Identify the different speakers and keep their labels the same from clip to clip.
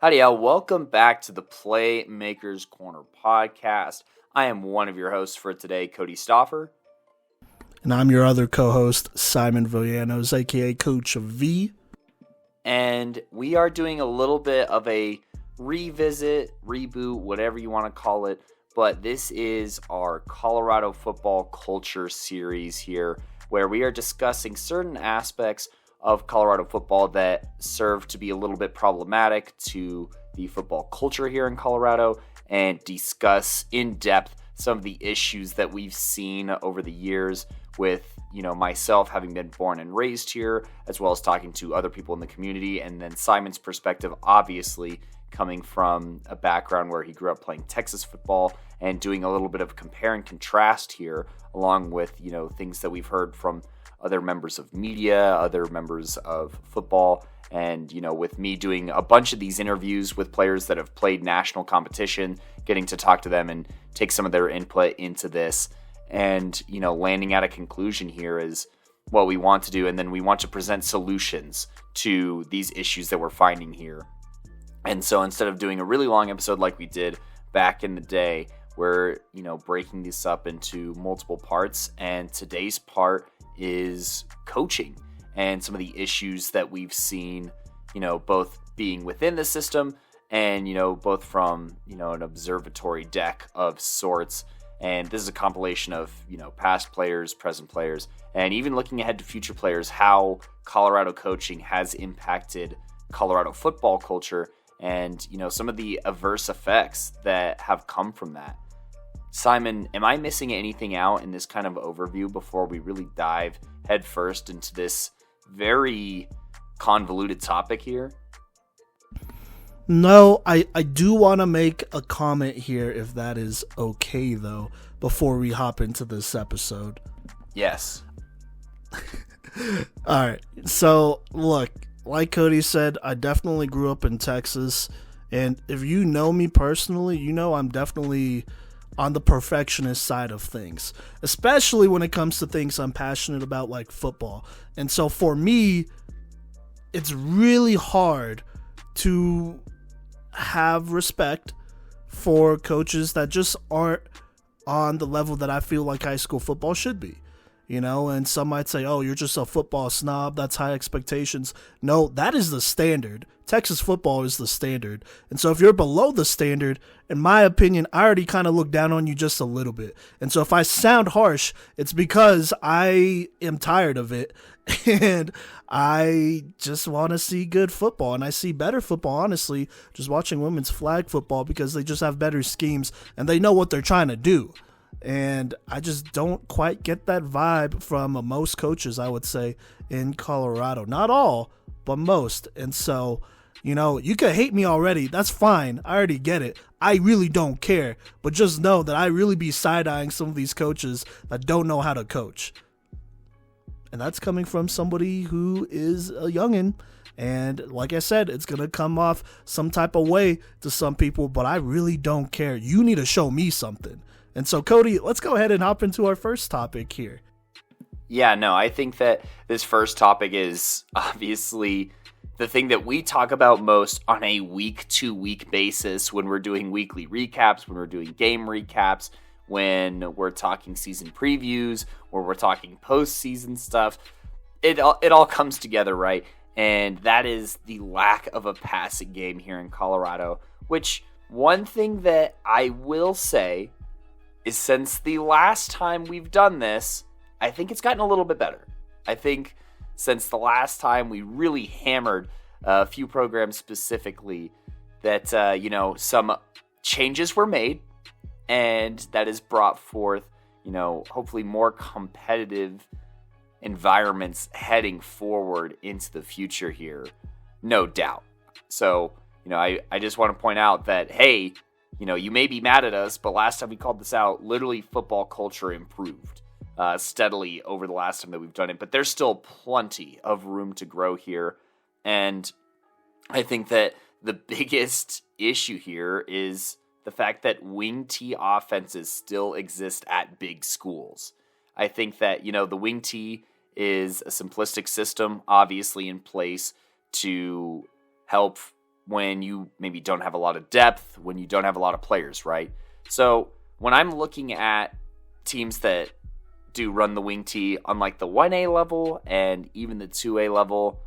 Speaker 1: Howdy, y'all. Welcome back to the Playmakers Corner podcast. I am one of your hosts for today, Kodey Stoffer.
Speaker 2: And I'm your other co-host, Simon Villanos, a.k.a. Coach of V.
Speaker 1: And we are doing a little bit of a revisit, reboot, whatever you want to call it. But this is our Colorado football culture series here, where we are discussing certain aspects of Colorado football that serve to be a little bit problematic to the football culture here in Colorado, and discuss in depth some of the issues that we've seen over the years with, myself having been born and raised here, as well as talking to other people in the community, and then Simon's perspective, obviously coming from a background where he grew up playing Texas football and doing a little bit of compare and contrast here, along with, things that we've heard from other members of media, other members of football, and, with me doing a bunch of these interviews with players that have played national competition, getting to talk to them and take some of their input into this, and, landing at a conclusion here is what we want to do, and then we want to present solutions to these issues that we're finding here. And so instead of doing a really long episode like we did back in the day, we're, breaking this up into multiple parts, and today's part is coaching and some of the issues that we've seen, both being within the system and, both from, an observatory deck of sorts. And this is a compilation of, past players, present players, and even looking ahead to future players, how Colorado coaching has impacted Colorado football culture and, some of the adverse effects that have come from that. Simon, am I missing anything out in this kind of overview before we really dive headfirst into this very convoluted topic here?
Speaker 2: No, I do want to make a comment here, if that is okay, though, before we hop into this episode.
Speaker 1: Yes.
Speaker 2: All right. So, look, like Kodey said, I definitely grew up in Texas. And if you know me personally, I'm definitely on the perfectionist side of things, especially when it comes to things I'm passionate about, like football. And so for me, it's really hard to have respect for coaches that just aren't on the level that I feel like high school football should be. And some might say, oh, you're just a football snob. That's high expectations. No, that is the standard. Texas football is the standard. And so if you're below the standard, in my opinion, I already kind of look down on you just a little bit. And so if I sound harsh, it's because I am tired of it. And I just want to see good football. And I see better football, honestly, just watching women's flag football, because they just have better schemes and they know what they're trying to do. And I just don't quite get that vibe from most coaches, I would say, in Colorado. Not all, but most. And so, you could hate me already. That's fine. I already get it. I really don't care. But just know that I really be side-eyeing some of these coaches that don't know how to coach. And that's coming from somebody who is a youngin'. And like I said, it's going to come off some type of way to some people, but I really don't care. You need to show me something. And so, Kodey, let's go ahead and hop into our first topic here.
Speaker 1: Yeah, no, I think that this first topic is obviously the thing that we talk about most on a week-to-week basis when we're doing weekly recaps, when we're doing game recaps, when we're talking season previews, where we're talking postseason stuff. It all comes together, right? And that is the lack of a passing game here in Colorado, which one thing that I will say is, since the last time we've done this, I think it's gotten a little bit better. I think since the last time we really hammered a few programs specifically, that, some changes were made, and that has brought forth, hopefully more competitive environments heading forward into the future here. No doubt. So, I just want to point out that, hey, you may be mad at us, but last time we called this out, literally football culture improved steadily over the last time that we've done it. But there's still plenty of room to grow here. And I think that the biggest issue here is the fact that wing T offenses still exist at big schools. I think that, the wing T is a simplistic system, obviously in place to help when you maybe don't have a lot of depth, when you don't have a lot of players, right? So when I'm looking at teams that do run the wing tee on like the 1A level and even the 2A level,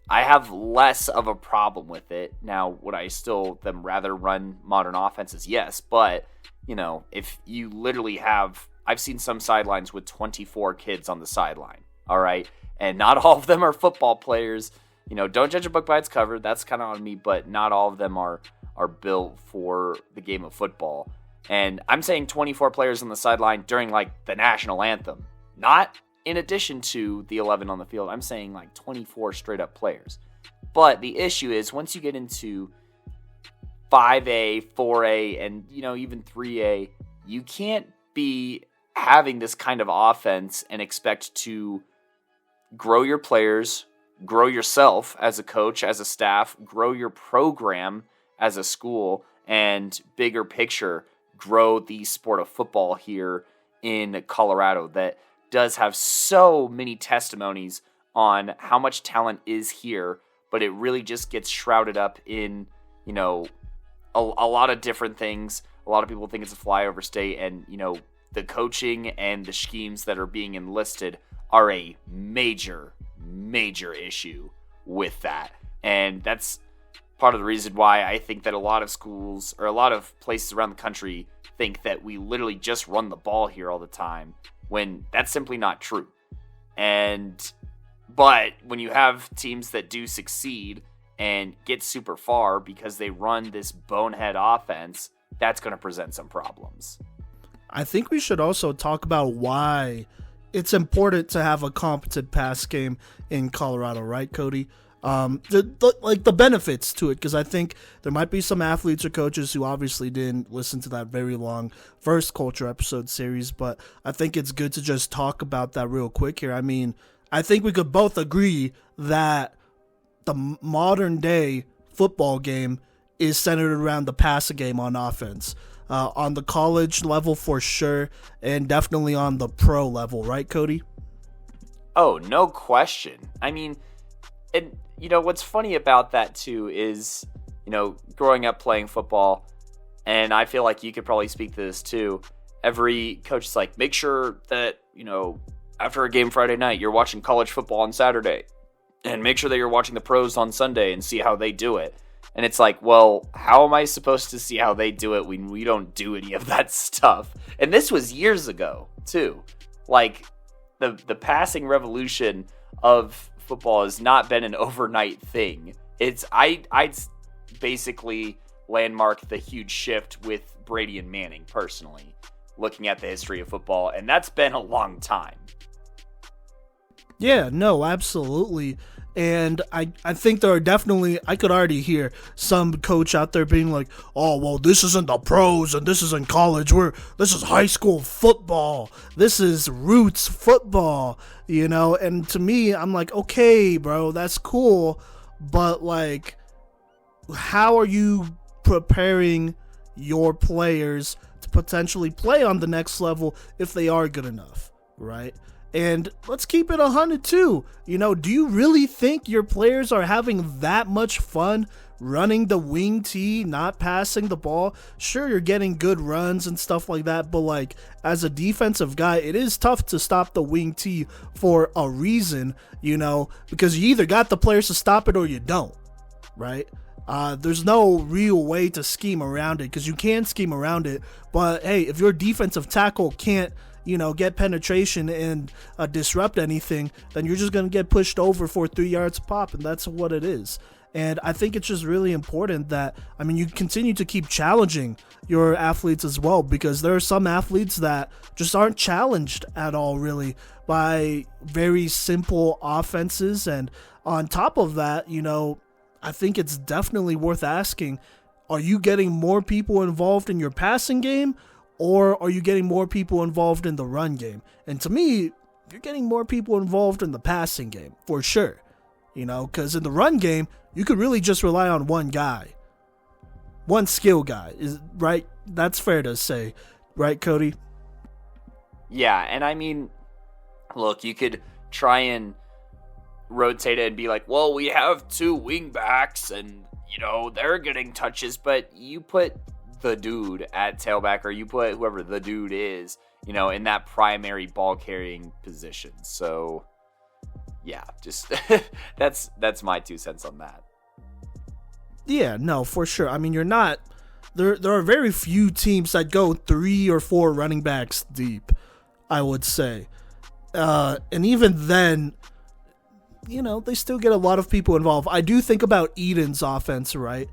Speaker 1: I have less of a problem with it. Now, would I still them rather run modern offenses? Yes, but if you literally have, I've seen some sidelines with 24 kids on the sideline, all right? And not all of them are football players. Don't judge a book by its cover. That's kind of on me, but not all of them are built for the game of football. And I'm saying 24 players on the sideline during like the national anthem, not in addition to the 11 on the field. I'm saying like 24 straight up players. But the issue is once you get into 5A, 4A, and even 3A, you can't be having this kind of offense and expect to grow your players, grow yourself as a coach, as a staff, grow your program as a school, and bigger picture, grow the sport of football here in Colorado that does have so many testimonies on how much talent is here, but it really just gets shrouded up in, a lot of different things. A lot of people think it's a flyover state, and, the coaching and the schemes that are being enlisted are a major, major issue with that. And that's part of the reason why I think that a lot of schools or a lot of places around the country think that we literally just run the ball here all the time, when that's simply not true. But when you have teams that do succeed and get super far because they run this bonehead offense, that's going to present some problems.
Speaker 2: I think we should also talk about why it's important to have a competent pass game in Colorado, right, Kodey? The benefits to it, because I think there might be some athletes or coaches who obviously didn't listen to that very long first Culture episode series, but I think it's good to just talk about that real quick here. I mean, I think we could both agree that the modern day football game is centered around the passing game on offense. On the college level for sure, and definitely on the pro level, right, Kodey?
Speaker 1: Oh, no question. I mean, and what's funny about that too is, growing up playing football, and I feel like you could probably speak to this too. Every coach is like, make sure that, after a game Friday night, you're watching college football on Saturday, and make sure that you're watching the pros on Sunday and see how they do it. And it's like, well, how am I supposed to see how they do it when we don't do any of that stuff? And this was years ago, too. Like, the passing revolution of football has not been an overnight thing. I'd basically landmark the huge shift with Brady and Manning, personally, looking at the history of football. And that's been a long time.
Speaker 2: Yeah, no, absolutely. And I think there are definitely, I could already hear some coach out there being like, oh, well, this isn't the pros and this isn't college. This is high school football. This is roots football, And to me, I'm like, okay, bro, that's cool. But like, how are you preparing your players to potentially play on the next level if they are good enough, right? And let's keep it 100 too. Do you really think your players are having that much fun running the wing tee, not passing the ball? Sure, you're getting good runs and stuff like that, but like as a defensive guy, it is tough to stop the wing tee for a reason, because you either got the players to stop it or you don't, right? There's no real way to scheme around it, because you can scheme around it, but hey, if your defensive tackle can't get penetration and disrupt anything, then you're just going to get pushed over for 3 yards pop, and that's what it is. And I think it's just really important that, you continue to keep challenging your athletes as well, because there are some athletes that just aren't challenged at all, really, by very simple offenses. And on top of that, I think it's definitely worth asking, are you getting more people involved in your passing game? Or are you getting more people involved in the run game? And to me, you're getting more people involved in the passing game, for sure. Because in the run game, you could really just rely on one guy. One skill guy, right? That's fair to say. Right, Kodey?
Speaker 1: Yeah, and look, you could try and rotate it and be like, well, we have two wing backs, and, they're getting touches, but you put the dude at tailback, or you put whoever the dude is, in that primary ball carrying position. So yeah, just that's my 2 cents on that.
Speaker 2: Yeah, no, for sure. I mean, you're not there are very few teams that go 3 or 4 running backs deep, I would say. And even then, they still get a lot of people involved. I do think about Eden's offense, right?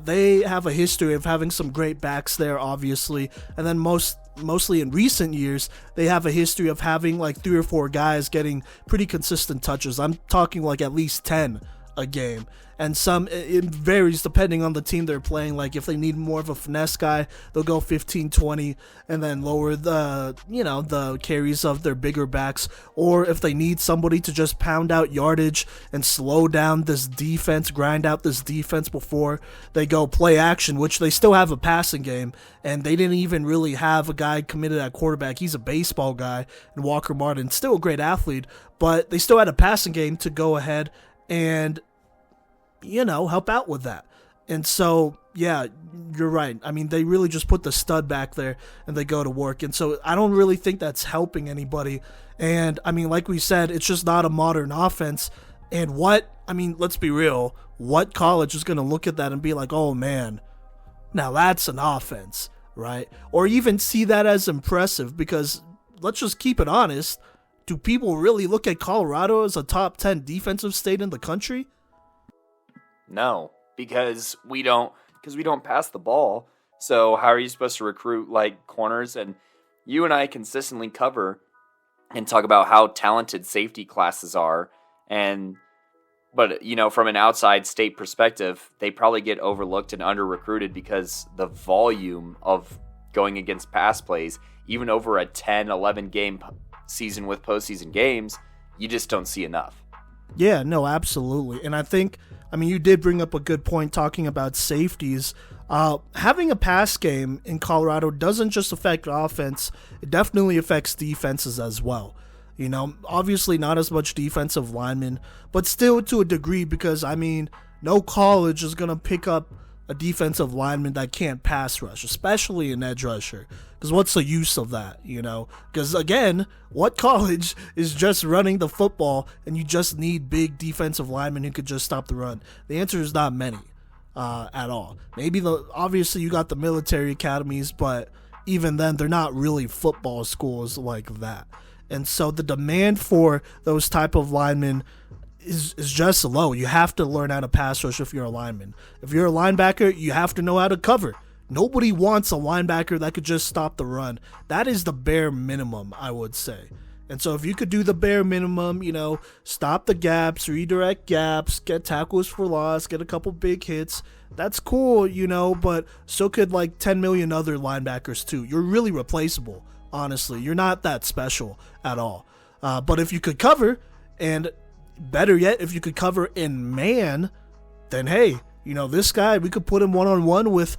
Speaker 2: They have a history of having some great backs there, obviously. And then mostly in recent years, they have a history of having like 3 or 4 guys getting pretty consistent touches. I'm talking like at least 10 a game. And it varies depending on the team they're playing. Like if they need more of a finesse guy, they'll go 15, 20 and then lower the carries of their bigger backs. Or if they need somebody to just pound out yardage and slow down this defense, grind out this defense before they go play action, which they still have a passing game. And they didn't even really have a guy committed at quarterback. He's a baseball guy, and Walker Martin, still a great athlete, but they still had a passing game to go ahead and help out with that. And so, yeah, you're right. I mean, they really just put the stud back there and they go to work. And so I don't really think that's helping anybody. And I mean, like we said, it's just not a modern offense. And let's be real, what college is going to look at that and be like, oh man, now that's an offense, right? Or even see that as impressive, because let's just keep it honest. Do people really look at Colorado as a top 10 defensive state in the country?
Speaker 1: No, because we don't pass the ball. So how are you supposed to recruit like corners? And you and I consistently cover and talk about how talented safety classes are. But from an outside state perspective, they probably get overlooked and under recruited because the volume of going against pass plays, even over a 10, 11 game season with postseason games, you just don't see enough.
Speaker 2: Yeah, no, absolutely. And I think, you did bring up a good point talking about safeties. Having a pass game in Colorado doesn't just affect offense, it definitely affects defenses as well. Obviously not as much defensive linemen, but still to a degree, because, no college is going to pick up a defensive lineman that can't pass rush, especially an edge rusher. Because what's the use of that, Because, again, what college is just running the football and you just need big defensive linemen who could just stop the run? The answer is not many at all. Maybe obviously you got the military academies, but even then they're not really football schools like that. And so the demand for those type of linemen is just low. You have to learn how to pass rush if you're a lineman. If you're a linebacker, you have to know how to cover. Nobody wants a linebacker that could just stop the run. That is the bare minimum, I would say. And so if you could do the bare minimum, stop the gaps, redirect gaps, get tackles for loss, get a couple big hits, that's cool, but so could like 10 million other linebackers too. You're really replaceable, honestly. You're not that special at all. But if you could cover, and better yet, if you could cover in man, then hey, this guy, we could put him one-on-one with,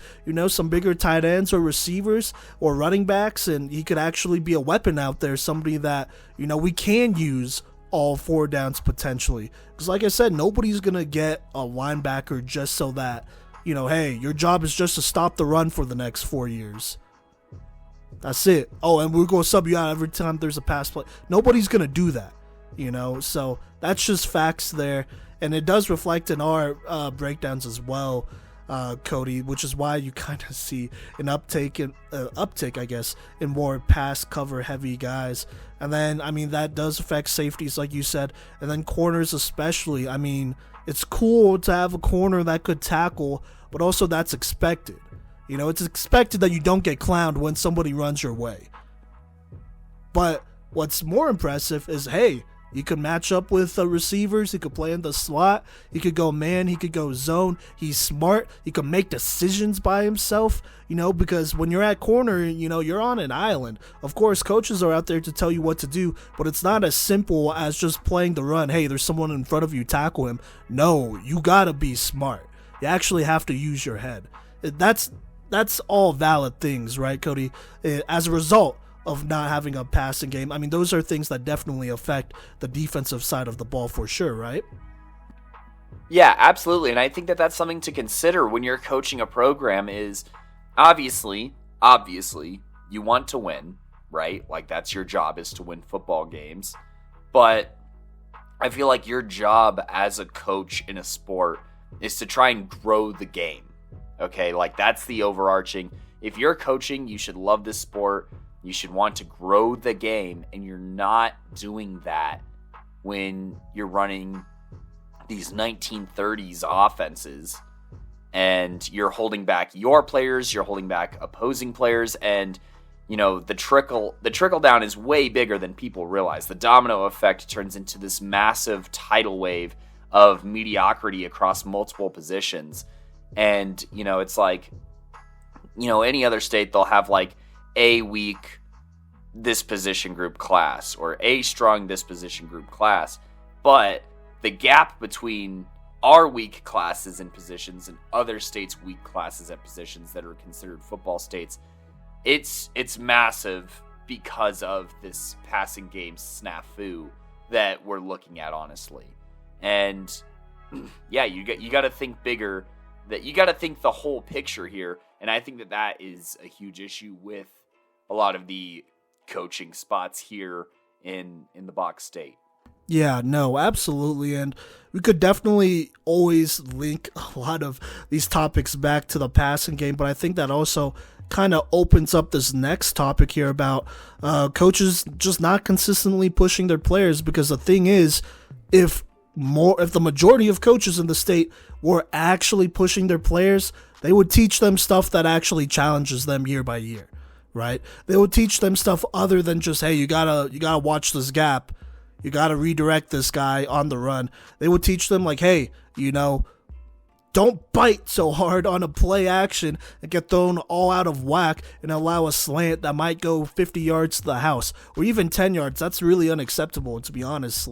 Speaker 2: some bigger tight ends or receivers or running backs, and he could actually be a weapon out there, somebody that, we can use all 4 downs potentially. Because like I said, nobody's going to get a linebacker just so that, hey, your job is just to stop the run for the next 4 years. That's it. Oh, and we're going to sub you out every time there's a pass play. Nobody's going to do that, So that's just facts there. And it does reflect in our breakdowns as well, Kodey, which is why you kind of see an uptick, I guess, in more pass cover heavy guys. And then, that does affect safeties, like you said. And then corners especially. It's cool to have a corner that could tackle, but also that's expected. It's expected that you don't get clowned when somebody runs your way. But what's more impressive is, hey, he could match up with receivers. He could play in the slot. He could go man. He could go zone. He's smart. He could make decisions by himself, because when you're at corner, you're on an island. Of course, coaches are out there to tell you what to do, but it's not as simple as just playing the run. Hey, there's someone in front of you, tackle him. No, you got to be smart. You actually have to use your head. That's all valid things, right, Kodey? As a result of not having a passing game, those are things that definitely affect the defensive side of the ball for sure, right?
Speaker 1: Yeah, absolutely. And I think that that's something to consider when you're coaching a program is obviously, you want to win, right? Like that's your job is to win football games. But I feel like your job as a coach in a sport is to try and grow the game. Okay, like that's the overarching. If you're coaching, you should love this sport. You should want to grow the game, and you're not doing that when you're running these 1930s offenses and you're holding back your players, you're holding back opposing players, and the trickle down is way bigger than people realize. The domino effect turns into this massive tidal wave of mediocrity across multiple positions. And, it's like, any other state, they'll have like a weak this position group class or a strong this position group class. But the gap between our weak classes and positions and other states' weak classes at positions that are considered football states, it's massive because of this passing game snafu that we're looking at, honestly. And yeah, you got to think bigger. That you got to think the whole picture here, and I think that is a huge issue with a lot of the coaching spots here in the Bach State.
Speaker 2: Yeah, no, absolutely. And we could definitely always link a lot of these topics back to the passing game, but I think that also kind of opens up this next topic here about coaches just not consistently pushing their players, because the thing is, if the majority of coaches in the state were actually pushing their players, they would teach them stuff that actually challenges them year by year, right? They would teach them stuff other than just, hey, you gotta watch this gap. You got to redirect this guy on the run. They would teach them like, hey, don't bite so hard on a play action and get thrown all out of whack and allow a slant that might go 50 yards to the house or even 10 yards. That's really unacceptable, to be honest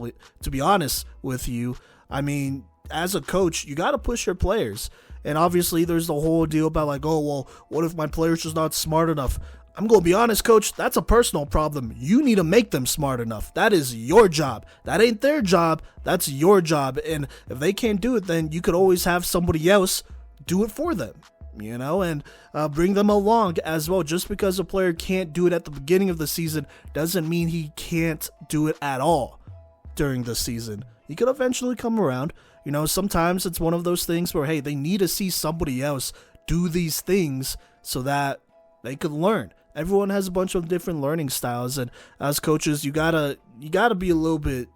Speaker 2: with you. I mean, as a coach, you got to push your players. And obviously there's the whole deal about like, oh, well, what if my player's just not smart enough? I'm going to be honest, coach, that's a personal problem. You need to make them smart enough. That is your job. That ain't their job. That's your job. And if they can't do it, then you could always have somebody else do it for them, and bring them along as well. Just because a player can't do it at the beginning of the season doesn't mean he can't do it at all during the season. He could eventually come around. Sometimes it's one of those things where, hey, they need to see somebody else do these things so that they could learn. Everyone has a bunch of different learning styles, and as coaches, you gotta be a little bit,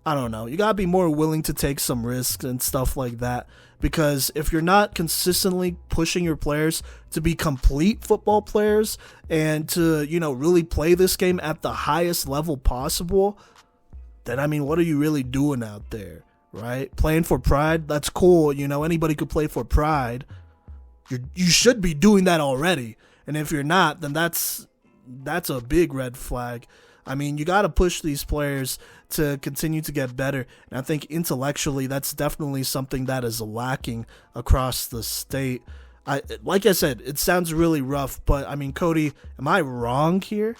Speaker 2: you gotta be more willing to take some risks and stuff like that, because if you're not consistently pushing your players to be complete football players and to, really play this game at the highest level possible, then, what are you really doing out there, right? Playing for pride, that's cool, anybody could play for pride. You should be doing that already. And if you're not, then that's a big red flag. You got to push these players to continue to get better. And I think intellectually, that's definitely something that is lacking across the state. Like I said, it sounds really rough, but Kodey, am I wrong here?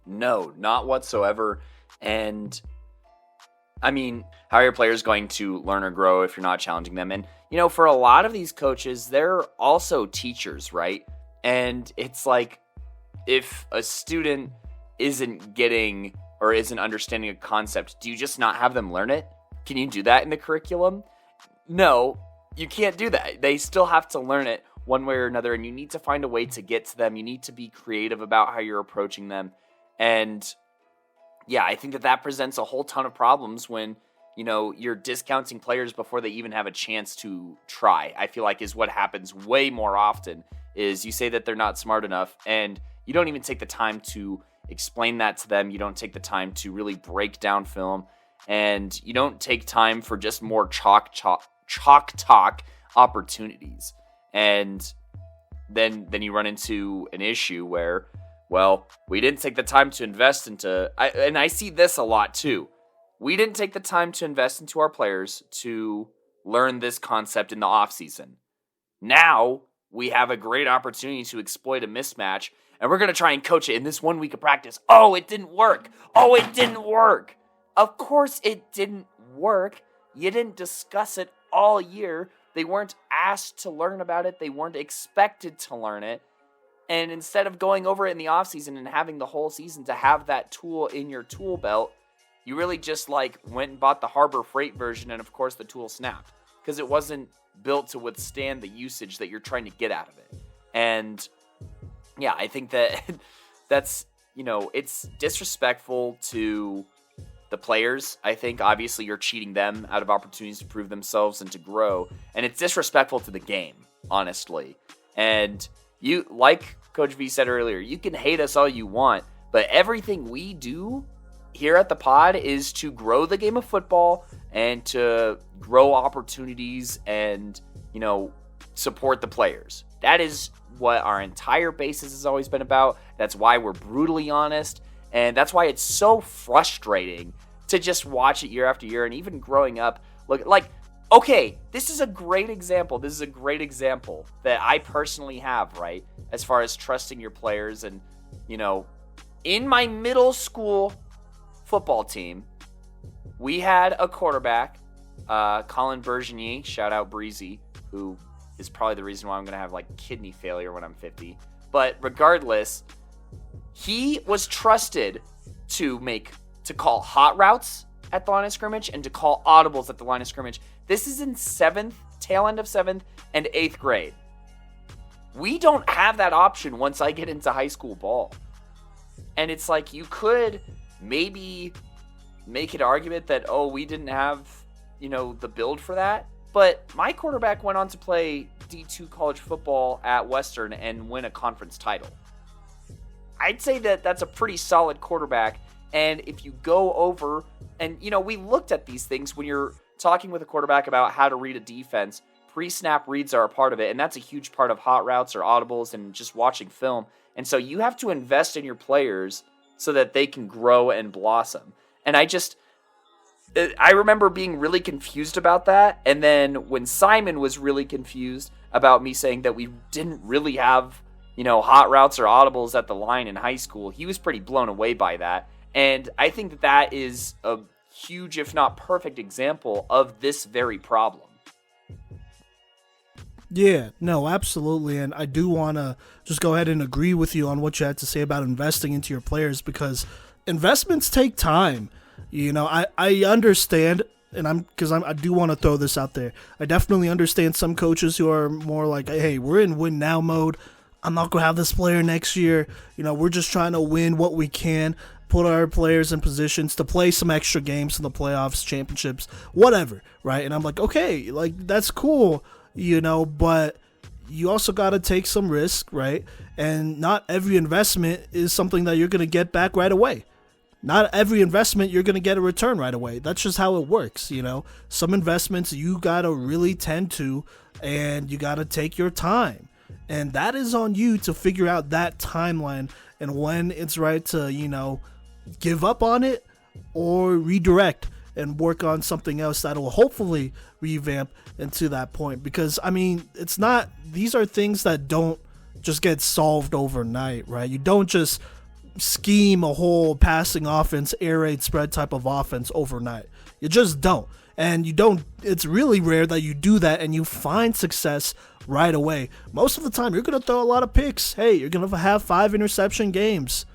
Speaker 1: No, not whatsoever. And how are your players going to learn or grow if you're not challenging them? And, for a lot of these coaches, they're also teachers, right? And it's like, if a student isn't getting or isn't understanding a concept, do you just not have them learn it? Can you do that in the curriculum? No, you can't do that. They still have to learn it one way or another, and you need to find a way to get to them. You need to be creative about how you're approaching them. And yeah, I think that presents a whole ton of problems when, you're discounting players before they even have a chance to try. I feel like is what happens way more often is you say that they're not smart enough and you don't even take the time to explain that to them. You don't take the time to really break down film, and you don't take time for just more chalk talk opportunities. And then you run into an issue where, well, we didn't take the time to invest into, and I see this a lot too. We didn't take the time to invest into our players to learn this concept in the offseason. Now we have a great opportunity to exploit a mismatch, and we're going to try and coach it in this 1 week of practice. Oh, it didn't work. Of course it didn't work, You didn't discuss it all year. They weren't asked to learn about it. They weren't expected to learn it. And instead of going over it in the offseason and having the whole season to have that tool in your tool belt, you really just like went and bought the Harbor Freight version, and of course the tool snapped because it wasn't built to withstand the usage that you're trying to get out of it. And yeah, I think that that's, it's disrespectful to the players. I think obviously you're cheating them out of opportunities to prove themselves and to grow. And it's disrespectful to the game, honestly. And you, like Coach V said earlier, you can hate us all you want, but everything we do here at the pod is to grow the game of football and to grow opportunities and, support the players. That is what our entire basis has always been about. That's why we're brutally honest. And that's why it's so frustrating to just watch it year after year. And even growing up, okay, this is a great example. This is a great example that I personally have, right? As far as trusting your players. And, in my middle school football team, we had a quarterback, Colin Bergenier, shout out Breezy, who is probably the reason why I'm going to have kidney failure when I'm 50. But regardless, he was trusted to call hot routes at the line of scrimmage and to call audibles at the line of scrimmage. This is in tail end of 7th and 8th grade. We don't have that option once I get into high school ball. And it's you could maybe make an argument that, we didn't have, the build for that. But my quarterback went on to play D2 college football at Western and win a conference title. I'd say that that's a pretty solid quarterback. And if you go over and, we looked at these things when you're talking with a quarterback about how to read a defense, pre-snap reads are a part of it. And that's a huge part of hot routes or audibles and just watching film. And so you have to invest in your players so that they can grow and blossom. And I remember being really confused about that. And then when Simon was really confused about me saying that we didn't really have, hot routes or audibles at the line in high school, he was pretty blown away by that. And I think that is a huge, if not perfect example of this very problem.
Speaker 2: Yeah, no, absolutely. And I do want to just go ahead and agree with you on what you had to say about investing into your players, because investments take time. I understand, and I do want to throw this out there. I definitely understand some coaches who are more like, hey, we're in win now mode. I'm not going to have this player next year. We're just trying to win what we can, put our players in positions to play some extra games in the playoffs, championships, whatever, right? And I'm like, okay, that's cool, but you also got to take some risk, right? And not every investment is something that you're going to get back right away. Not every investment you're going to get a return right away. That's just how it works, Some investments you got to really tend to, and you got to take your time. And that is on you to figure out that timeline and when it's right to, give up on it or redirect and work on something else that will hopefully revamp into that point. Because, these are things that don't just get solved overnight, right? You don't just scheme a whole passing offense, air raid spread type of offense overnight. You just don't. And it's really rare that you do that and you find success right away. Most of the time, you're going to throw a lot of picks. Hey, you're going to have 5 interception games.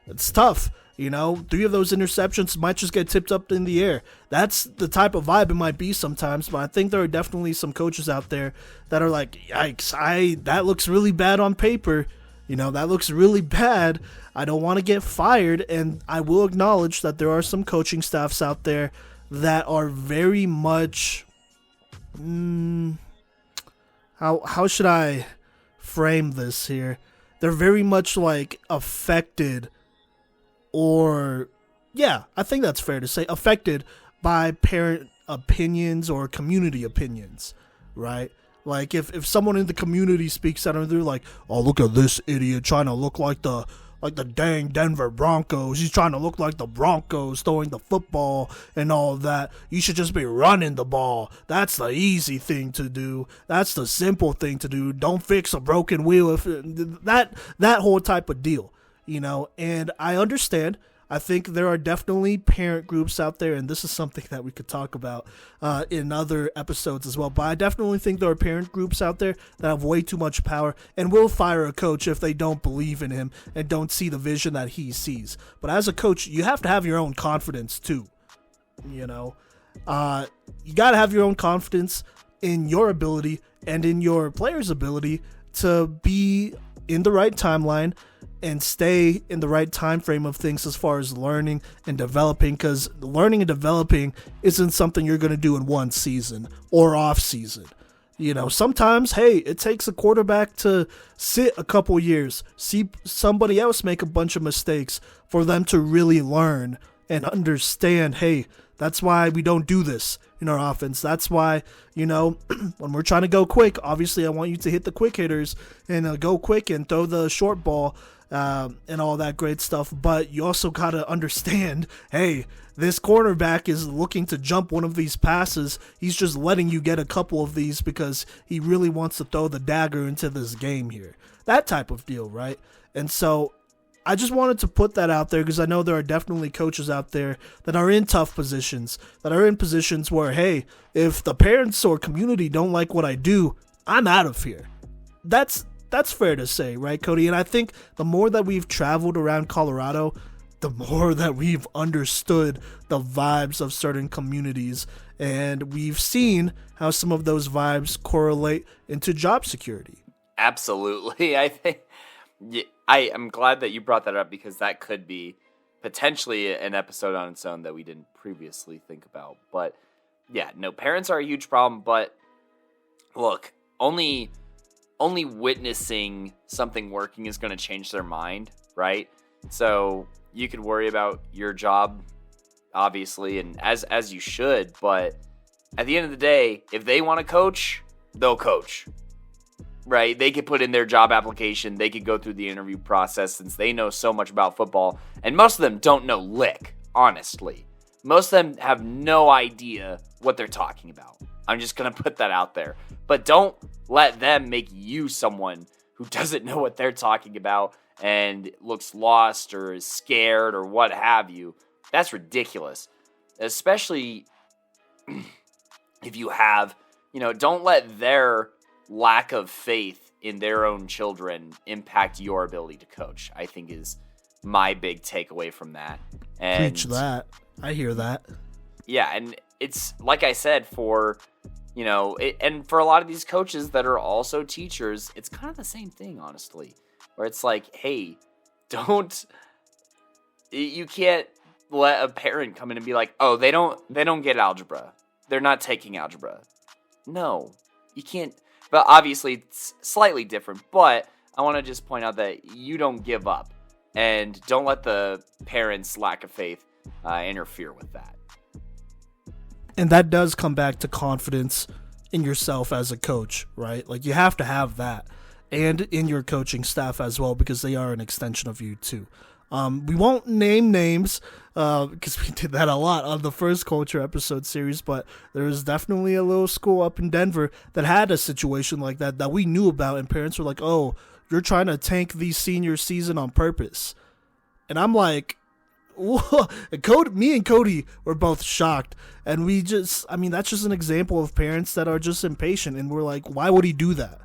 Speaker 2: It's tough. 3 of those interceptions might just get tipped up in the air. That's the type of vibe it might be sometimes, but I think there are definitely some coaches out there that are like, yikes, that looks really bad on paper. That looks really bad. I don't want to get fired. And I will acknowledge that there are some coaching staffs out there that are very much, how should I frame this here? They're very much affected, or I think that's fair to say, affected by parent opinions or community opinions, right? If someone in the community speaks out and they're like, oh, look at this idiot trying to look like the dang Denver Broncos. He's trying to look like the Broncos throwing the football and all that. You should just be running the ball. That's the easy thing to do. That's the simple thing to do. Don't fix a broken wheel. That whole type of deal, And I understand I think there are definitely parent groups out there, and this is something that we could talk about in other episodes as well, but I definitely think there are parent groups out there that have way too much power and will fire a coach if they don't believe in him and don't see the vision that he sees. But as a coach, you have to have your own confidence too. You know, you got to have your own confidence in your ability and in your players' ability to be in the right timeline and stay in the right time frame of things as far as learning and developing, because learning and developing isn't something you're going to do in one season or off season. You know, sometimes, hey, it takes a quarterback to sit a couple years, see somebody else make a bunch of mistakes for them to really learn and understand, hey, that's why we don't do this in our offense. That's why, you know, when we're trying to go quick, obviously I want you to hit the quick hitters and go quick and throw the short ball and all that great stuff. But you also got to understand, hey, this cornerback is looking to jump one of these passes. He's just letting you get a couple of these because he really wants to throw the dagger into this game here. That type of deal, right? And so I just wanted to put that out there because I know there are definitely coaches out there that are in tough positions, that are in positions where, hey, if the parents or community don't like what I do, I'm out of here. That's fair to say, right, Kodey? And I think the more that we've traveled around Colorado, the more that we've understood the vibes of certain communities, and we've seen how some of those vibes correlate into job security.
Speaker 1: Absolutely. I think I'm glad that you brought that up because that could be potentially an episode on its own that we didn't previously think about. But yeah, no, parents are a huge problem, but look, only witnessing something working is going to change their mind, right? So you could worry about your job, obviously, and as you should, but at the end of the day, if they want to coach, they'll coach, right? They could put in their job application, they could go through the interview process since they know so much about football, and most of them don't know lick, honestly. Most of them have no idea what they're talking about. I'm just going to put that out there. But don't let them make you someone who doesn't know what they're talking about and looks lost or is scared or what have you. That's ridiculous. Especially if you have, don't let their lack of faith in their own children impact your ability to coach, I think is my big takeaway from that. And
Speaker 2: preach that. I hear that.
Speaker 1: Yeah, and it's like I said, for and for a lot of these coaches that are also teachers, it's kind of the same thing, honestly, where it's like, hey, you can't let a parent come in and be like, oh, they don't get algebra, they're not taking algebra. No, you can't. But obviously it's slightly different, but I want to just point out that you don't give up, and don't let the parents' lack of faith interfere with that.
Speaker 2: And that does come back to confidence in yourself as a coach, right? Like, you have to have that, and in your coaching staff as well, because they are an extension of you too. We won't name names because we did that a lot on the first Culture episode series, but there was definitely a little school up in Denver that had a situation like that we knew about, and parents were like, oh, you're trying to tank the senior season on purpose. And I'm like, whoa. Me and Kodey were both shocked, and that's just an example of parents that are just impatient, and we're like, why would he do that?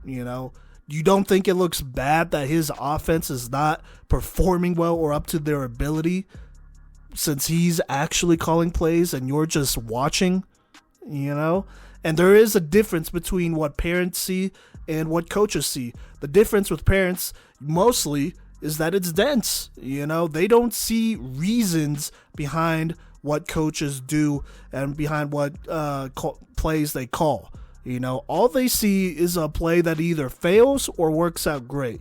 Speaker 2: You don't think it looks bad that his offense is not performing well or up to their ability since he's actually calling plays and you're just watching, And there is a difference between what parents see and what coaches see. The difference with parents mostly is that it's dense. They don't see reasons behind what coaches do and behind what plays they call. All they see is a play that either fails or works out great.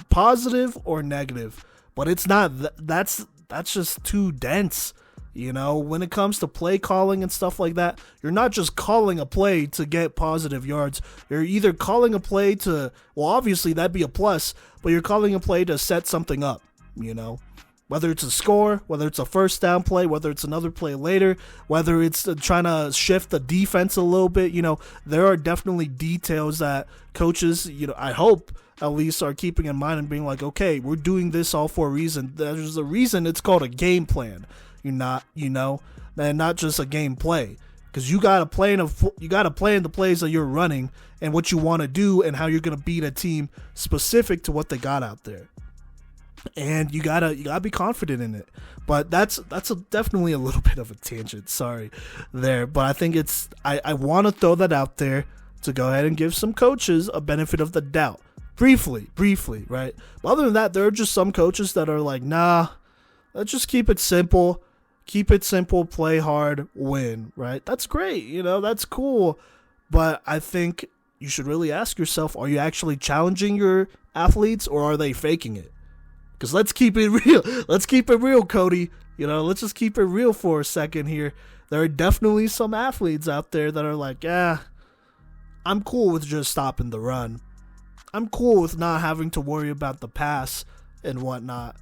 Speaker 2: Positive or negative. But it's not, that's just too dense. When it comes to play calling and stuff like that, you're not just calling a play to get positive yards. You're either calling a play to, well, obviously that'd be a plus, but you're calling a play to set something up, Whether it's a score, whether it's a first down play, whether it's another play later, whether it's trying to shift the defense a little bit, there are definitely details that coaches, I hope, at least are keeping in mind and being like, okay, we're doing this all for a reason. There's a reason it's called a game plan. And not just a game play. Because you gotta play in the plays that you're running and what you want to do and how you're gonna beat a team specific to what they got out there. And you gotta be confident in it. But that's definitely a little bit of a tangent. Sorry, there. But I think I want to throw that out there to go ahead and give some coaches a benefit of the doubt. Briefly, right? But other than that, there are just some coaches that are like, nah, let's just keep it simple. Keep it simple, play hard, win, right? That's great, that's cool. But I think you should really ask yourself, are you actually challenging your athletes or are they faking it? Because let's keep it real. Let's keep it real, Kodey. Let's just keep it real for a second here. There are definitely some athletes out there that are like, I'm cool with just stopping the run. I'm cool with not having to worry about the pass and whatnot.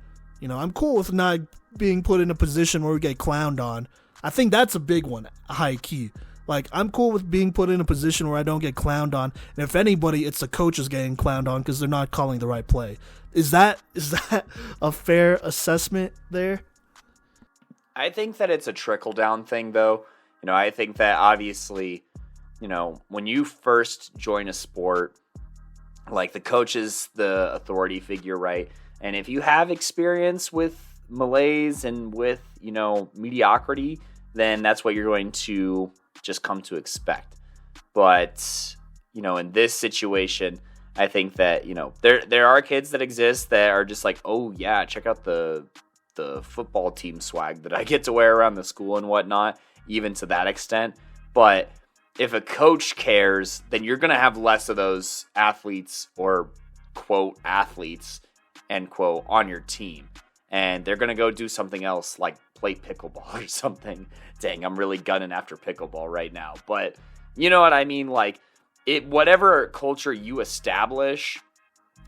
Speaker 2: I'm cool with not being put in a position where we get clowned on. I think that's a big one, high key. Like, I'm cool with being put in a position where I don't get clowned on. And if anybody, it's the coaches getting clowned on because they're not calling the right play. Is that a fair assessment there?
Speaker 1: I think that it's a trickle-down thing, though. I think that obviously, when you first join a sport, like the coach is the authority figure, right? And if you have experience with malaise and with, mediocrity, then that's what you're going to just come to expect. But, in this situation, I think that, there are kids that exist that are just like, oh yeah, check out the football team swag that I get to wear around the school and whatnot, even to that extent. But if a coach cares, then you're going to have less of those athletes or quote athletes end quote on your team. And they're going to go do something else like play pickleball or something. Dang, I'm really gunning after pickleball right now. But you know what I mean? Like, whatever culture you establish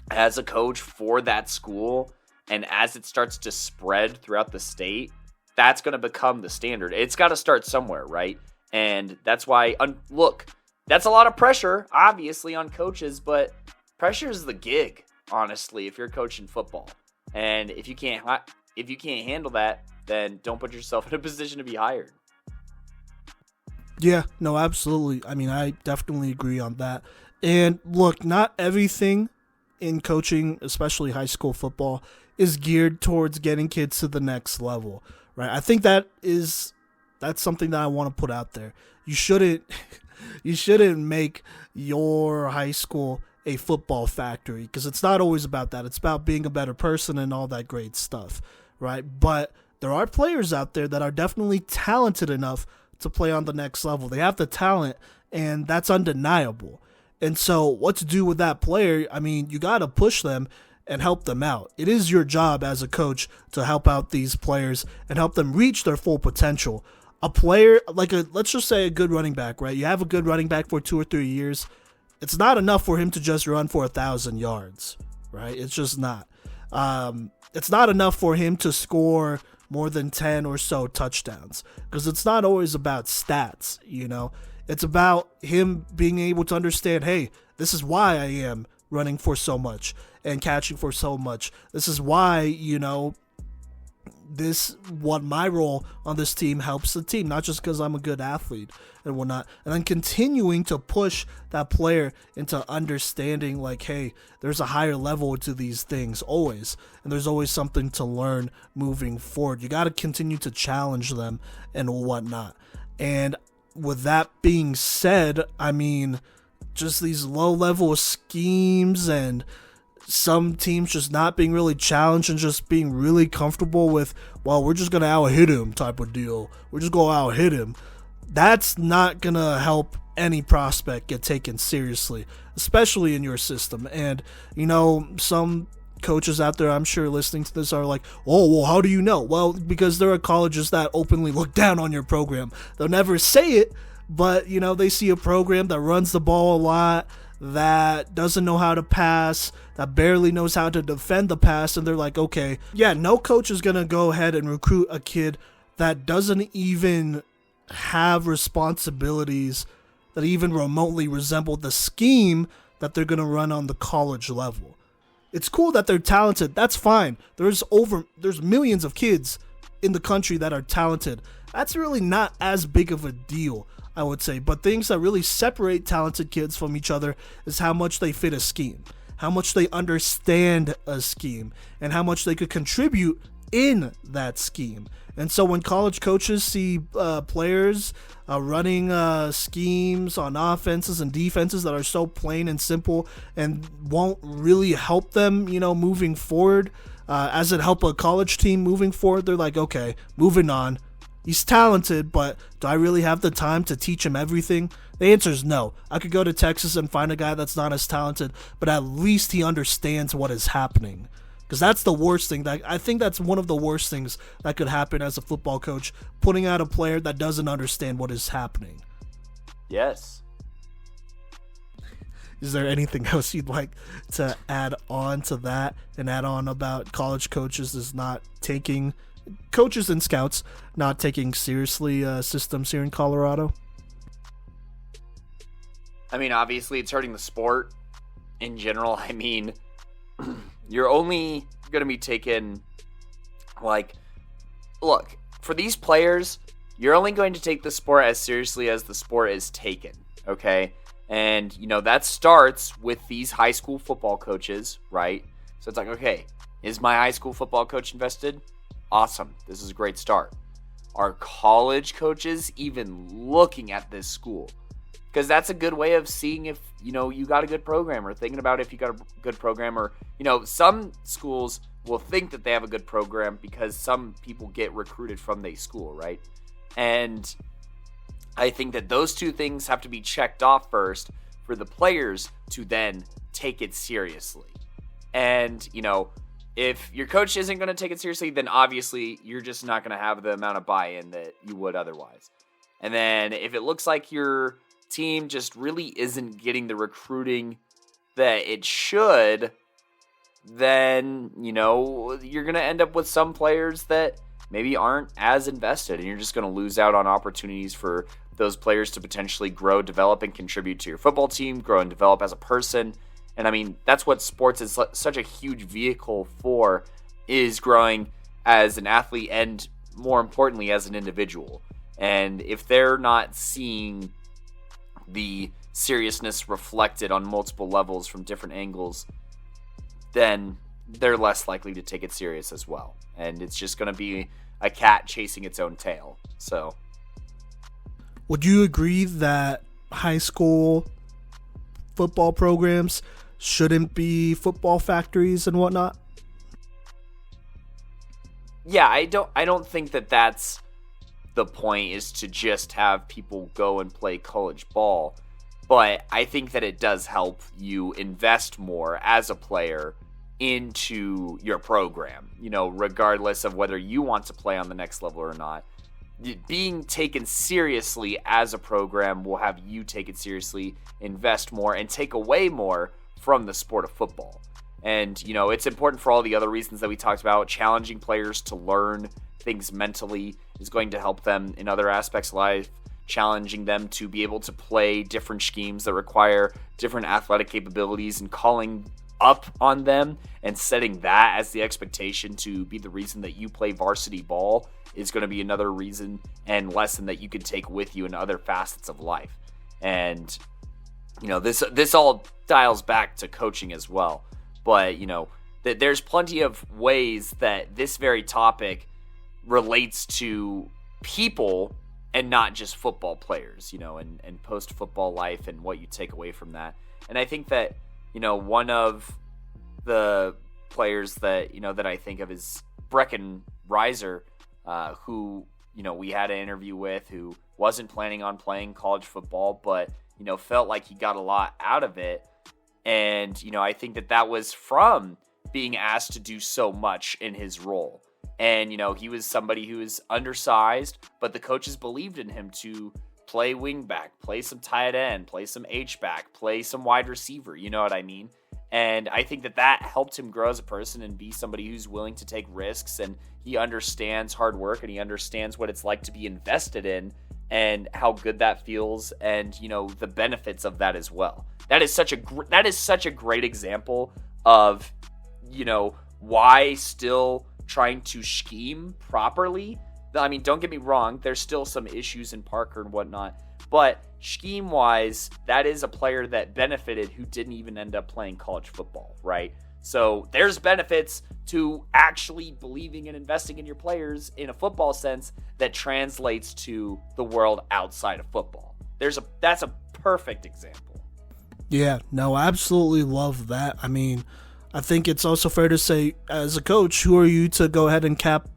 Speaker 1: as a coach for that school, and as it starts to spread throughout the state, that's going to become the standard. It's got to start somewhere, right? And that's why, look, that's a lot of pressure, obviously, on coaches, but pressure is the gig, honestly, if you're coaching football. And if you can't handle that, then don't put yourself in a position to be hired.
Speaker 2: Yeah, no, absolutely. I mean, I definitely agree on that. And look, not everything in coaching, especially high school football, is geared towards getting kids to the next level, right? I think that's something that I want to put out there. You shouldn't make your high school a football factory, because it's not always about that. It's about being a better person and all that great stuff, right? But there are players out there that are definitely talented enough to play on the next level. They have the talent, and that's undeniable. And so what to do with that player? I mean, you got to push them and help them out. It is your job as a coach to help out these players and help them reach their full potential. A player, let's just say a good running back, right? You have a good running back for 2 or 3 years. It's not enough for him to just run for 1,000 yards, right? It's just not. It's not enough for him to score more than 10 or so touchdowns, because it's not always about stats, It's about him being able to understand, hey, this is why I am running for so much and catching for so much. This is why, what my role on this team helps the team, not just because I'm a good athlete and whatnot. And then continuing to push that player into understanding, like, hey, there's a higher level to these things always, and there's always something to learn moving forward. You got to continue to challenge them and whatnot. And with that being said, I mean, just these low-level schemes and some teams just not being really challenged and just being really comfortable with, well, we're just going to out-hit him type of deal. We're just going to out-hit him. That's not going to help any prospect get taken seriously, especially in your system. And, some coaches out there, I'm sure, listening to this are like, oh, well, how do you know? Well, because there are colleges that openly look down on your program. They'll never say it, but, they see a program that runs the ball a lot, that doesn't know how to pass, that barely knows how to defend the pass, and they're like, okay, yeah, no coach is going to go ahead and recruit a kid that doesn't even have responsibilities that even remotely resemble the scheme that they're going to run on the college level. It's cool that they're talented. That's fine. There's millions of kids in the country that are talented. That's really not as big of a deal, I would say. But things that really separate talented kids from each other is how much they fit a scheme, how much they understand a scheme, and how much they could contribute in that scheme. And so when college coaches see players running schemes on offenses and defenses that are so plain and simple and won't really help them, moving forward, as it help a college team moving forward, they're like, okay, moving on. He's talented, but do I really have the time to teach him everything? The answer is no. I could go to Texas and find a guy that's not as talented, but at least he understands what is happening. Because that's the worst thing. I think that's one of the worst things that could happen as a football coach, putting out a player that doesn't understand what is happening.
Speaker 1: Yes.
Speaker 2: Is there anything else you'd like to add on to that and add on about college coaches coaches and scouts not taking seriously systems here in Colorado?
Speaker 1: I mean, obviously it's hurting the sport in general. I mean, you're only going to be taken, look, for these players, you're only going to take the sport as seriously as the sport is taken, okay? And, that starts with these high school football coaches, right? So it's like, okay, is my high school football coach invested? Awesome. This is a great start. Are college coaches even looking at this school? Because that's a good way of seeing if, you got a good program, or thinking about if you got a good program, or, some schools will think that they have a good program because some people get recruited from their school, right? And I think that those two things have to be checked off first for the players to then take it seriously. And, if your coach isn't going to take it seriously, then obviously you're just not going to have the amount of buy-in that you would otherwise. And then if it looks like your team just really isn't getting the recruiting that it should, then, you're going to end up with some players that maybe aren't as invested, and you're just going to lose out on opportunities for those players to potentially grow, develop, and contribute to your football team, grow and develop as a person. And I mean, that's what sports is such a huge vehicle for, is growing as an athlete and, more importantly, as an individual. And if they're not seeing the seriousness reflected on multiple levels from different angles, then they're less likely to take it serious as well. And it's just going to be a cat chasing its own tail. So,
Speaker 2: would you agree that high school football programs shouldn't be football factories and whatnot?
Speaker 1: Yeah, I don't think that that's the point, is to just have people go and play college ball. But I think that it does help you invest more as a player into your program, regardless of whether you want to play on the next level or not. Being taken seriously as a program will have you take it seriously, invest more, and take away more from the sport of football. And, it's important for all the other reasons that we talked about. Challenging players to learn things mentally is going to help them in other aspects of life. Challenging them to be able to play different schemes that require different athletic capabilities, and calling up on them and setting that as the expectation to be the reason that you play varsity ball is going to be another reason and lesson that you can take with you in other facets of life. And, this all dials back to coaching as well. But, that there's plenty of ways that this very topic relates to people and not just football players, and post-football life and what you take away from that. And I think that, one of the players that, that I think of is Brecken Reiser, who, we had an interview with, who wasn't planning on playing college football, but, felt like he got a lot out of it. And, I think that was from being asked to do so much in his role. And, he was somebody who was undersized, but the coaches believed in him to play wingback, play some tight end, play some H-back, play some wide receiver, you know what I mean? And I think that helped him grow as a person and be somebody who's willing to take risks, and he understands hard work, and he understands what it's like to be invested in and how good that feels, and, the benefits of that as well. That is such a great example of why still trying to scheme properly? I mean, don't get me wrong, there's still some issues in Parker and whatnot, but scheme-wise, that is a player that benefited who didn't even end up playing college football, right? So there's benefits to actually believing and investing in your players in a football sense that translates to the world outside of football. That's a perfect example.
Speaker 2: Yeah, no, I absolutely love that. I mean, I think it's also fair to say, as a coach, who are you to go ahead and cap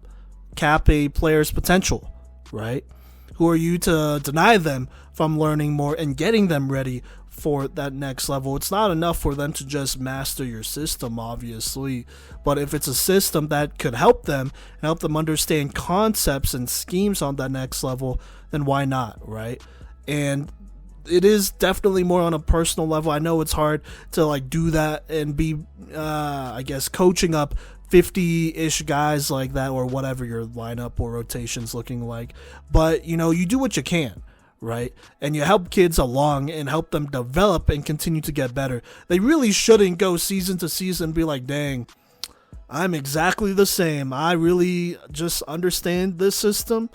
Speaker 2: a player's potential, right? Who are you to deny them from learning more and getting them ready for that next level? It's not enough for them to just master your system, obviously, but if it's a system that could help them and help them understand concepts and schemes on that next level, then why not, right? And it is definitely more on a personal level. I know it's hard to do that and be, I guess, coaching up 50-ish guys like that, or whatever your lineup or rotation's looking like. But, you do what you can, right? And you help kids along and help them develop and continue to get better. They really shouldn't go season to season and be like, dang, I'm exactly the same. I really just understand this system.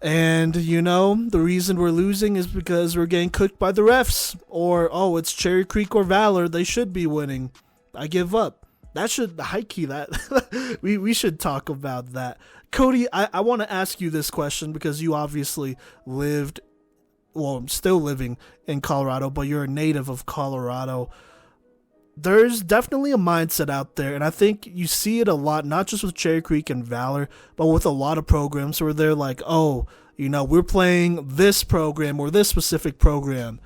Speaker 2: And, the reason we're losing is because we're getting cooked by the refs. Or, oh, it's Cherry Creek or Valor. They should be winning. I give up. That should, high-key, that we should talk about that. Kodey, I want to ask you this question because you obviously still living in Colorado, but you're a native of Colorado. There's definitely a mindset out there, and I think you see it a lot, not just with Cherry Creek and Valor, but with a lot of programs where they're like, oh, we're playing this program or this specific program.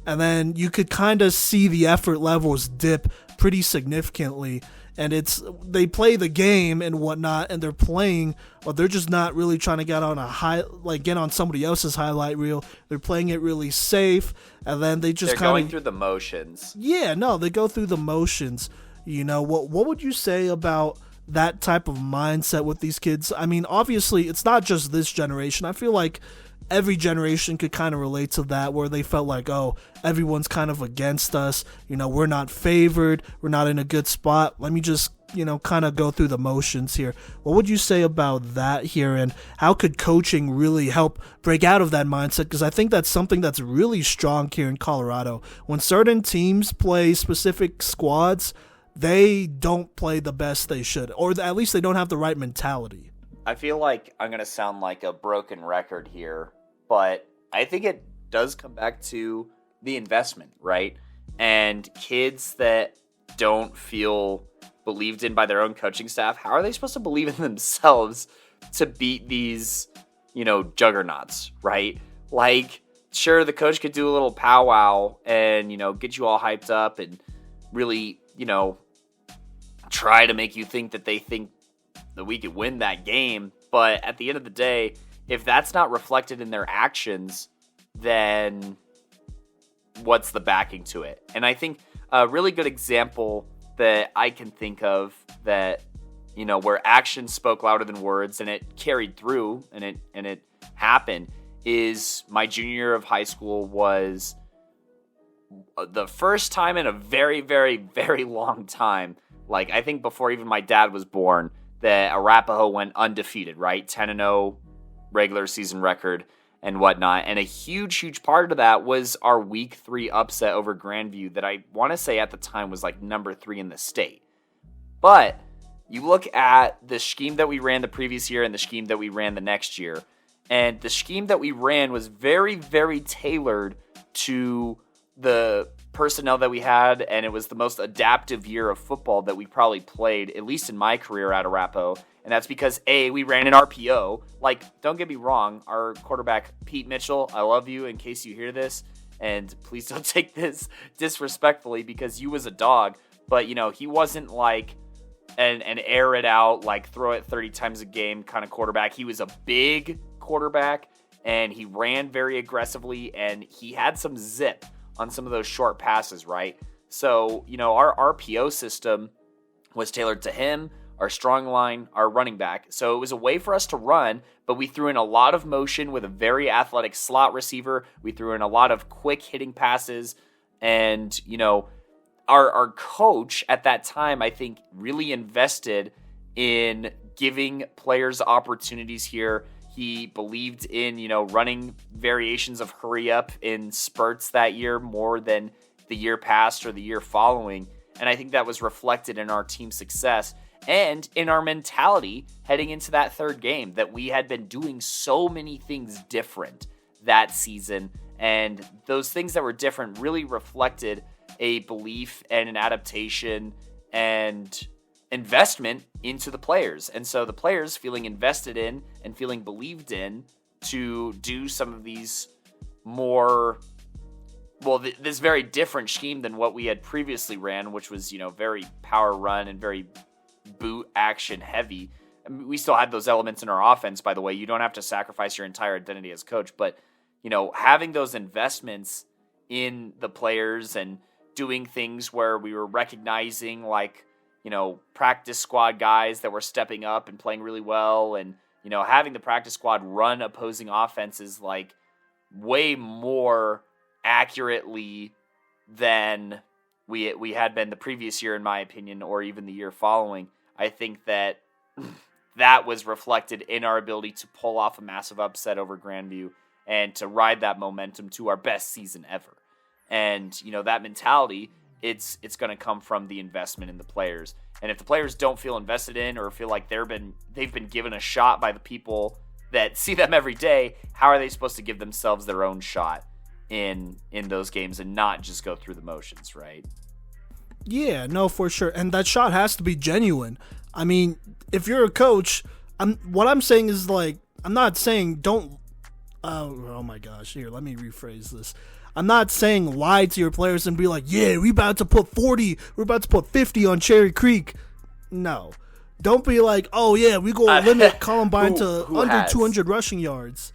Speaker 2: And then you could kind of see the effort levels dip pretty significantly. And they play the game and whatnot, and they're playing, but they're just not really trying to get on somebody else's highlight reel. They're playing it really safe, and then they're
Speaker 1: going through the motions.
Speaker 2: Yeah, no, they go through the motions. What would you say about that type of mindset with these kids? I mean, obviously, it's not just this generation. I feel like every generation could kind of relate to that, where they felt like, oh, everyone's kind of against us. We're not favored. We're not in a good spot. Let me just, kind of go through the motions here. What would you say about that here, and how could coaching really help break out of that mindset? Because I think that's something that's really strong here in Colorado. When certain teams play specific squads, they don't play the best they should, or at least they don't have the right mentality.
Speaker 1: I feel like I'm going to sound like a broken record here, but I think it does come back to the investment, right? And kids that don't feel believed in by their own coaching staff, how are they supposed to believe in themselves to beat these, juggernauts, right? Like, sure, the coach could do a little powwow and, get you all hyped up and really, try to make you think that they think that we could win that game. But at the end of the day, if that's not reflected in their actions, then what's the backing to it? And I think a really good example that I can think of that, where actions spoke louder than words and it carried through and it happened, is my junior year of high school was the first time in a very, very, very long time, like I think before even my dad was born, that Arapahoe went undefeated, right? 10-0 regular season record and whatnot. And a huge, huge part of that was our week 3 upset over Grandview that I want to say at the time was like number 3 in the state. But you look at the scheme that we ran the previous year and the scheme that we ran the next year, and the scheme that we ran was very, very tailored to the personnel that we had, and it was the most adaptive year of football that we probably played, at least in my career at Arapahoe. And that's because, A, we ran an RPO. Like, don't get me wrong, our quarterback, Pete Mitchell, I love you in case you hear this, and please don't take this disrespectfully because you was a dog, but, he wasn't like an air it out, like throw it 30 times a game kind of quarterback. He was a big quarterback, and he ran very aggressively, and he had some zip on some of those short passes, right? So, our RPO system was tailored to him, our strong line, our running back. So it was a way for us to run, but we threw in a lot of motion with a very athletic slot receiver. We threw in a lot of quick hitting passes, and, our coach at that time, I think, really invested in giving players opportunities here. He believed in, running variations of hurry up in spurts that year more than the year past or the year following. And I think that was reflected in our team success and in our mentality heading into that third game, that we had been doing so many things different that season. And those things that were different really reflected a belief and an adaptation and investment into the players. And so the players feeling invested in and feeling believed in to do some of these more, this very different scheme than what we had previously ran, which was, very power run and very boot action heavy. I mean, we still had those elements in our offense, by the way. You don't have to sacrifice your entire identity as coach, but, having those investments in the players and doing things where we were recognizing, like, practice squad guys that were stepping up and playing really well, and, having the practice squad run opposing offenses like way more accurately than we had been the previous year, in my opinion, or even the year following. I think that was reflected in our ability to pull off a massive upset over Grandview and to ride that momentum to our best season ever. And, that mentality, it's going to come from the investment in the players. And if the players don't feel invested in or feel like they've been given a shot by the people that see them every day, how are they supposed to give themselves their own shot in those games and not just go through the motions, right?
Speaker 2: Yeah, no, for sure. And that shot has to be genuine. I mean, if you're a coach, what I'm saying is, like, I'm not saying don't... oh my gosh, here, let me rephrase this. I'm not saying lie to your players and be like, yeah, we're about to put 50 on Cherry Creek. No. Don't be like, oh yeah, we go limit Columbine to under 200 rushing yards.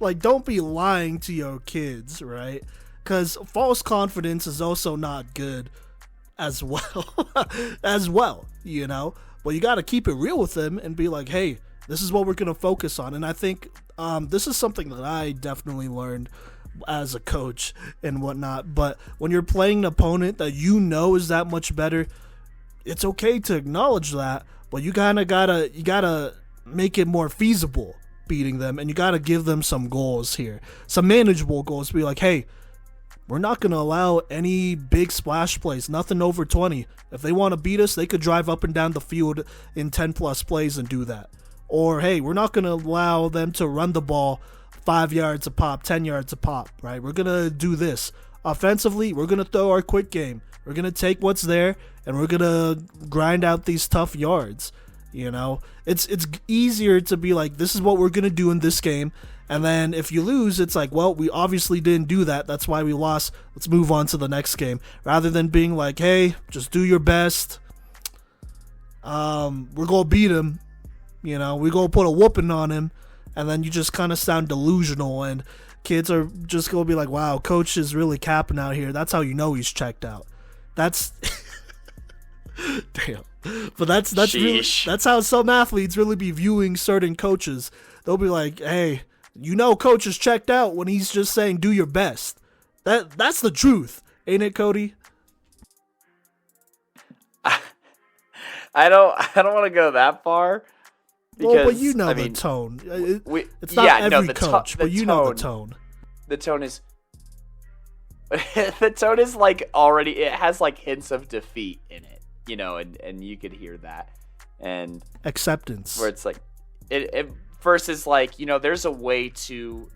Speaker 2: Like, don't be lying to your kids, right? Because false confidence is also not good as well. But you got to keep it real with them and be like, hey, this is what we're going to focus on. And I think this is something that I definitely learned as a coach and whatnot. But when you're playing an opponent that is that much better, it's okay to acknowledge that, but you gotta make it more feasible beating them, and you gotta give them some goals here, some manageable goals. Be like, hey, we're not gonna allow any big splash plays, nothing over 20. If they want to beat us, they could drive up and down the field in 10 plus plays and do that. Or hey, we're not gonna allow them to run the ball 5 yards a pop, 10 yards a pop, right? We're going to do this. Offensively, we're going to throw our quick game. We're going to take what's there, and we're going to grind out these tough yards. It's easier to be like, this is what we're going to do in this game. And then if you lose, it's like, well, we obviously didn't do that. That's why we lost. Let's move on to the next game. Rather than being like, hey, just do your best. We're going to beat him. We're going to put a whooping on him. And then you just kind of sound delusional, and kids are just going to be like, wow, coach is really capping out here. That's how you know he's checked out. That's damn. But that's really, that's how some athletes really be viewing certain coaches. They'll be like, hey, coach is checked out when he's just saying do your best. That's the truth. Ain't it, Kodey?
Speaker 1: I don't want to go that far. Because,
Speaker 2: but the tone. It's not every coach, but know the tone.
Speaker 1: The tone is... the tone is like already... It has like hints of defeat in it, and you could hear that. And
Speaker 2: acceptance.
Speaker 1: Where it's like... It versus like, there's a way to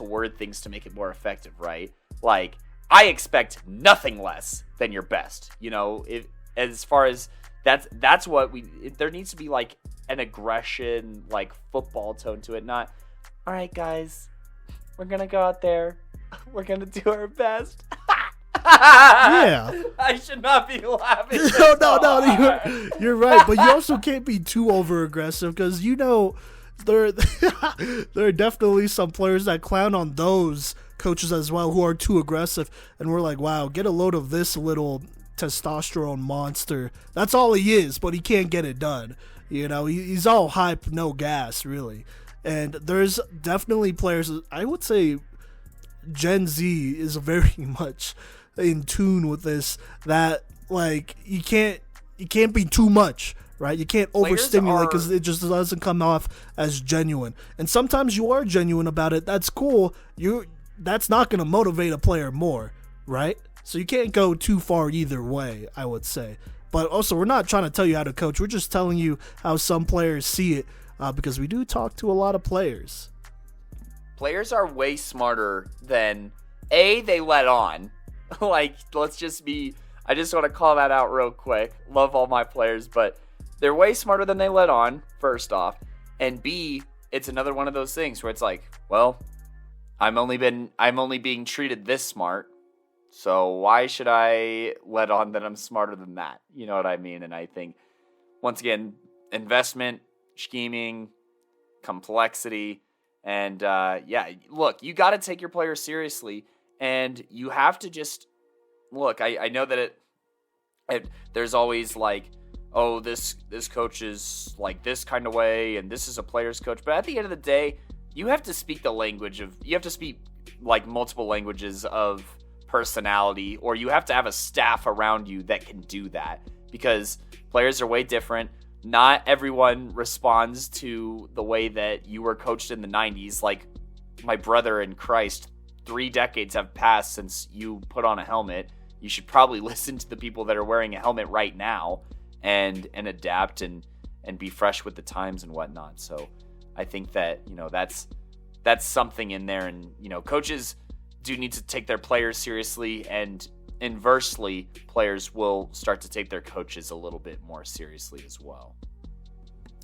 Speaker 1: word things to make it more effective, right? Like, I expect nothing less than your best. As far as... That's what there needs to be like an aggression, like football tone to it, not, all right, guys, we're going to go out there. We're going to do our best.
Speaker 2: Yeah.
Speaker 1: I should not be laughing.
Speaker 2: No, you're right. But you also can't be too over aggressive because, there are definitely some players that clown on those coaches as well who are too aggressive. And we're like, wow, get a load of this little testosterone monster. That's all he is, but he can't get it done. He's all hype, no gas, really. And there's definitely players, I would say Gen Z is very much in tune with this, that Like you can't be too much, right? You can't overstimulate because it just doesn't come off as genuine. And sometimes you are genuine about it. That's cool. That's not going to motivate a player more, right? So you can't go too far either way, I would say. But also, we're not trying to tell you how to coach. We're just telling you how some players see it because we do talk to a lot of players.
Speaker 1: Players are way smarter than, they let on. Like, let's just be, I just want to call that out real quick. Love all my players, but they're way smarter than they let on, first off. And B, it's another one of those things where it's like, well, I'm only being treated this smart. So why should I let on that I'm smarter than that? You know what I mean? And I think, once again, investment, scheming, complexity, and look, you got to take your players seriously, and you have to just look. I know that there's always like, oh, this coach is like this kind of way, and this is a player's coach. But at the end of the day, you have to speak you have to speak like multiple languages of personality, or you have to have a staff around you that can do that, because players are way different. Not everyone responds to the way that you were coached in the 90s. Like my brother in Christ, 3 decades have passed since you put on a helmet. You should probably listen to the people that are wearing a helmet right now and adapt and be fresh with the times and whatnot. So I think that, that's something in there. And, coaches do need to take their players seriously, and inversely, players will start to take their coaches a little bit more seriously as well.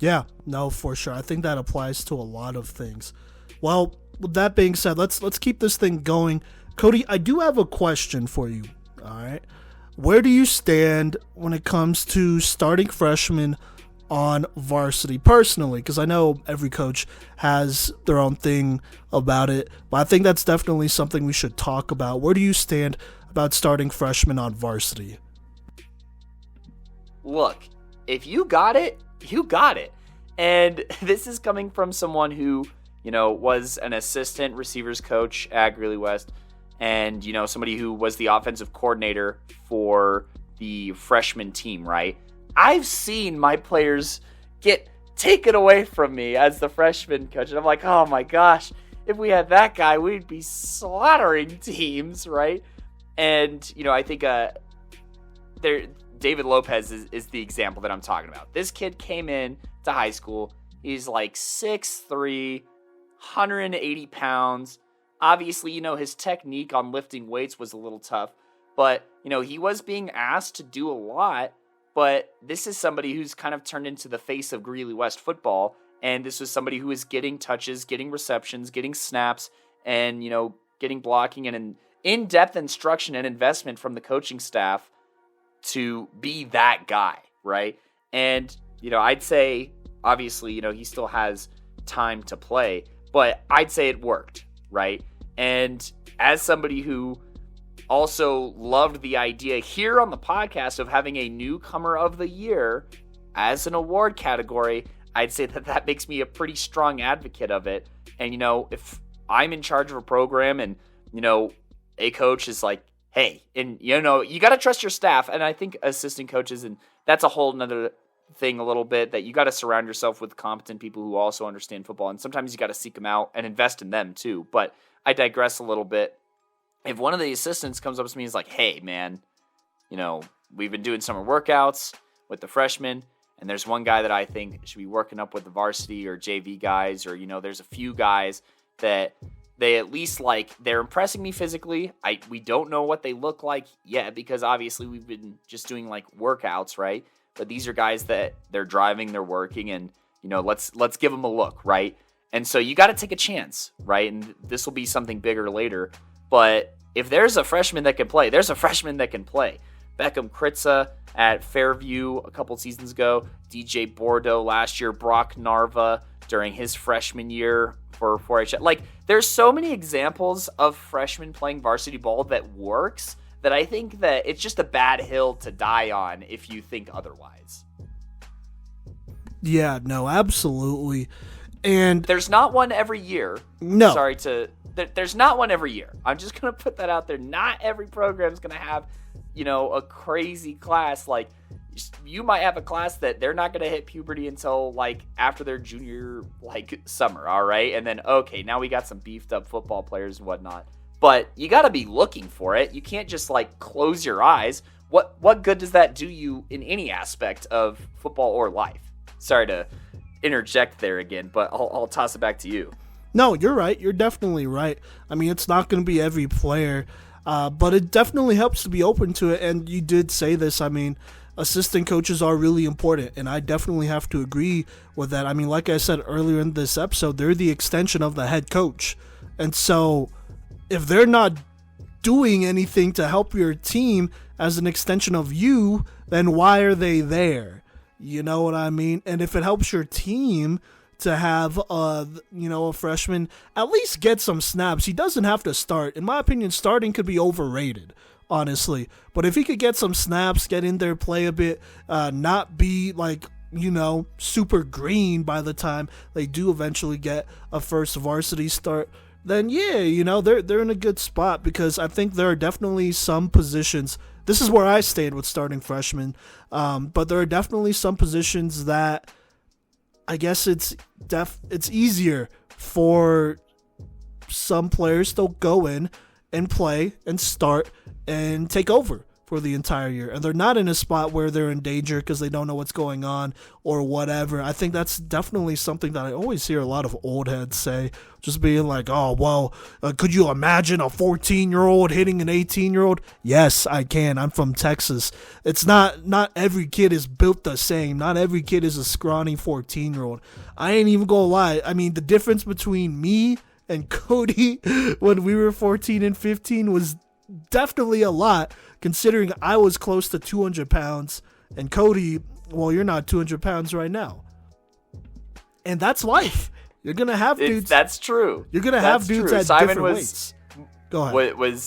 Speaker 2: Yeah, no, for sure. I think that applies to a lot of things. Well, with that being said, let's keep this thing going. Kodey, I do have a question for you. All right. Where do you stand when it comes to starting freshmen on varsity personally? Because I know every coach has their own thing about it, but I think that's definitely something we should talk about. Where do you stand about starting freshmen on varsity?
Speaker 1: Look, if you got it, you got it. And this is coming from someone who, was an assistant receivers coach at Greeley West, and, somebody who was the offensive coordinator for the freshman team, right? I've seen my players get taken away from me as the freshman coach. And I'm like, oh my gosh, if we had that guy, we'd be slaughtering teams, right? And, I think David Lopez is the example that I'm talking about. This kid came in to high school. He's like 6'3", 180 pounds. Obviously, his technique on lifting weights was a little tough. But, he was being asked to do a lot. But this is somebody who's kind of turned into the face of Greeley West football. And this was somebody who was getting touches, getting receptions, getting snaps, and, getting blocking and an in-depth instruction and investment from the coaching staff to be that guy, right? And, I'd say, obviously, he still has time to play, but I'd say it worked, right? And as somebody who also loved the idea here on the podcast of having a newcomer of the year as an award category, I'd say that makes me a pretty strong advocate of it. And, if I'm in charge of a program and, a coach is like, hey, and, you got to trust your staff. And I think assistant coaches, and that's a whole nother thing a little bit, that you got to surround yourself with competent people who also understand football. And sometimes you got to seek them out and invest in them too. But I digress a little bit. If one of the assistants comes up to me and is like, hey, man, we've been doing summer workouts with the freshmen, and there's one guy that I think should be working up with the varsity or JV guys, or, there's a few guys that they at least they're impressing me physically. We don't know what they look like yet, because obviously we've been just doing workouts, right? But these are guys that they're driving, they're working, and, let's give them a look, right? And so you got to take a chance, right? And this will be something bigger later. But if there's a freshman that can play, there's a freshman that can play. Beckham Kritza at Fairview a couple seasons ago, DJ Bordeaux last year, Brock Narva during his freshman year for 4H. There's so many examples of freshmen playing varsity ball that works, that I think that it's just a bad hill to die on if you think otherwise.
Speaker 2: Yeah, no, absolutely. And
Speaker 1: there's not one every year.
Speaker 2: No.
Speaker 1: There's not one every year. I'm just going to put that out there. Not every program is going to have a crazy class. Like, you might have a class that they're not going to hit puberty until like after their junior like summer. All right. And then, okay, now we got some beefed up football players and whatnot, but you got to be looking for it. You can't just like close your eyes. What good does that do you in any aspect of football or life? Sorry to interject there again, but I'll toss it back to you.
Speaker 2: No, you're right. You're definitely right. I mean, it's not going to be every player, but it definitely helps to be open to it. And you did say this. I mean, assistant coaches are really important, and I definitely have to agree with that. I mean, like I said earlier in this episode, they're the extension of the head coach. And so if they're not doing anything to help your team as an extension of you, then why are they there? You know what I mean? And if it helps your team to have a freshman at least get some snaps, he doesn't have to start. In my opinion, starting could be overrated, honestly. But if he could get some snaps, get in there, play a bit, not be like, super green by the time they do eventually get a first varsity start, then yeah, they're in a good spot, because I think there are definitely some positions. This is where I stayed with starting freshmen, but there are definitely some positions that I guess it's easier for some players to go in and play and start and take over for the entire year. And they're not in a spot where they're in danger because they don't know what's going on or whatever. I think that's definitely something that I always hear a lot of old heads say, just being like, oh, well, could you imagine a 14-year-old hitting an 18-year-old? Yes, I can. I'm from Texas. It's not every kid is built the same. Not every kid is a scrawny 14-year-old. I ain't even gonna lie. I mean, the difference between me and Kodey when we were 14 and 15 was definitely a lot, considering I was close to 200 pounds and Kodey, well, you're not 200 pounds right now. And that's life. You're going to have dudes.
Speaker 1: That's true.
Speaker 2: You're going to have dudes at different weights. Go ahead.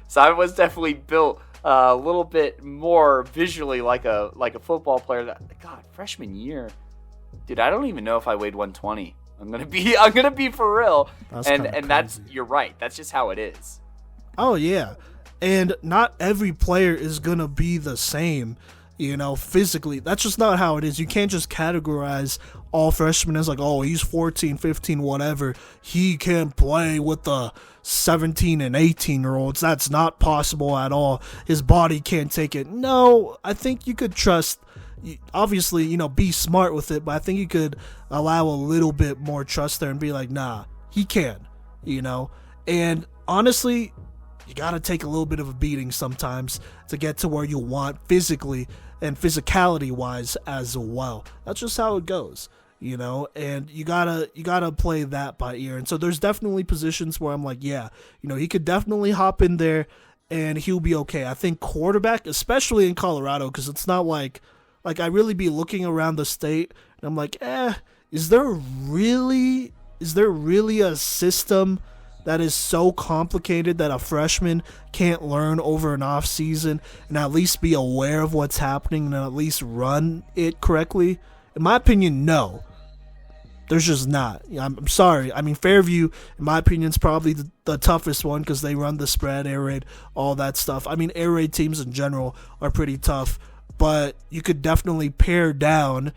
Speaker 1: Simon was definitely built a little bit more visually like a football player. God, freshman year, dude, I don't even know if I weighed 120. I'm gonna be for real. That's you're right. That's just how it is.
Speaker 2: Oh yeah, and not every player is gonna be the same, physically. That's just not how it is. You can't just categorize all freshmen as like, oh, he's 14, 15, whatever. He can play with the 17 and 18-year-olds. That's not possible at all. His body can't take it. No, I think you could trust. Obviously, be smart with it, but I think you could allow a little bit more trust there and be like, nah, he can, And honestly, you got to take a little bit of a beating sometimes to get to where you want physically and physicality-wise as well. That's just how it goes, and you gotta play that by ear. And so there's definitely positions where I'm like, yeah, he could definitely hop in there and he'll be okay. I think quarterback, especially in Colorado, because it's not like I really be looking around the state and I'm like, is there really a system that is so complicated that a freshman can't learn over an off season and at least be aware of what's happening and at least run it correctly? In my opinion, no. There's just not. I'm sorry. I mean, Fairview, in my opinion, is probably the toughest one because they run the spread, air raid, all that stuff. I mean, air raid teams in general are pretty tough. But you could definitely pare down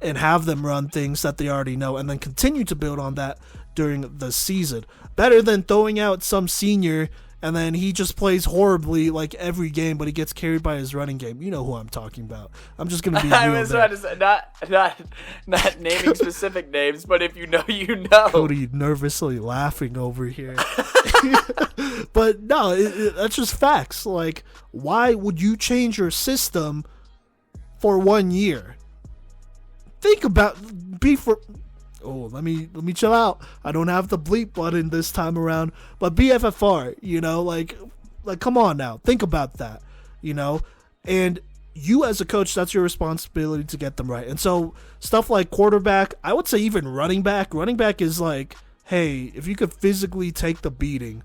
Speaker 2: and have them run things that they already know and then continue to build on that during the season. Better than throwing out some senior and then he just plays horribly like every game, but he gets carried by his running game. You know who I'm talking about. I'm just going to be real.
Speaker 1: I was about to say, not naming specific names, but if you know, you know.
Speaker 2: Kodey nervously laughing over here. But no, that's just facts. Like, why would you change your system for 1 year? Think about let me chill out. I don't have the bleep button this time around, but BFFR, like come on now. Think about that, and you as a coach, that's your responsibility to get them right. And so stuff like quarterback, I would say even running back is like, hey, if you could physically take the beating,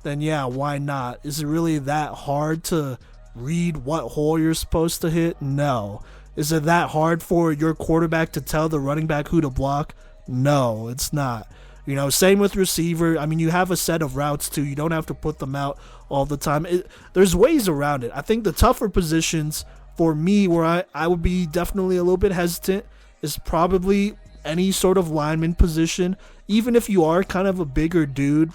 Speaker 2: then yeah, why not? Is it really that hard to read what hole you're supposed to hit? No. Is it that hard for your quarterback to tell the running back who to block? No, it's not. Same with receiver. I mean, you have a set of routes too. You don't have to put them out all the time. There's ways around it. I think the tougher positions for me, where I would be definitely a little bit hesitant, is probably any sort of lineman position. Even if you are kind of a bigger dude,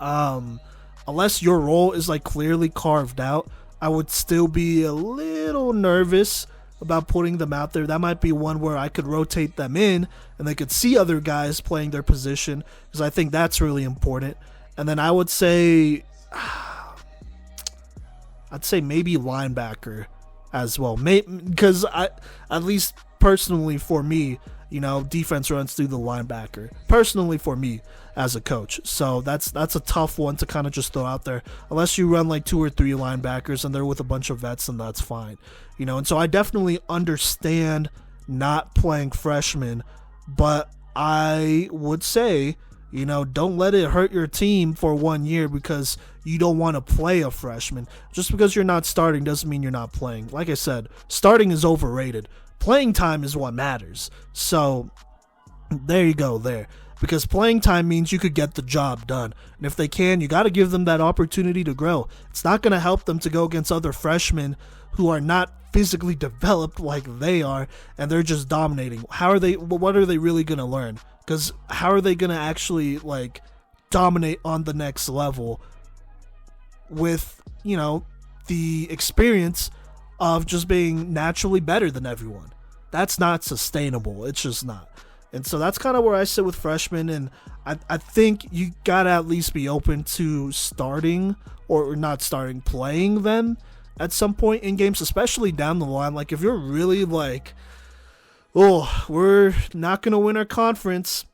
Speaker 2: unless your role is like clearly carved out, I would still be a little nervous about putting them out there. That might be one where I could rotate them in and they could see other guys playing their position, because I think that's really important. And then I would say, maybe linebacker as well, because at least personally for me, defense runs through the linebacker. Personally for me as a coach, so that's a tough one to kind of just throw out there. Unless you run like 2 or 3 linebackers and they're with a bunch of vets, and that's fine, And so I definitely understand not playing freshmen, but I would say, don't let it hurt your team for 1 year because you don't want to play a freshman. Just because you're not starting doesn't mean you're not playing. Like I said, starting is overrated. Playing time is what matters. So there you go there. Because playing time means you could get the job done. And if they can, you got to give them that opportunity to grow. It's not going to help them to go against other freshmen who are not physically developed like they are, and they're just dominating. What are they really going to learn? Because how are they going to actually dominate on the next level with, the experience of just being naturally better than everyone? That's not sustainable. It's just not. And so that's kind of where I sit with freshmen, and I think you got to at least be open to starting or not starting, playing them at some point in games, especially down the line. Like if you're really we're not going to win our conference,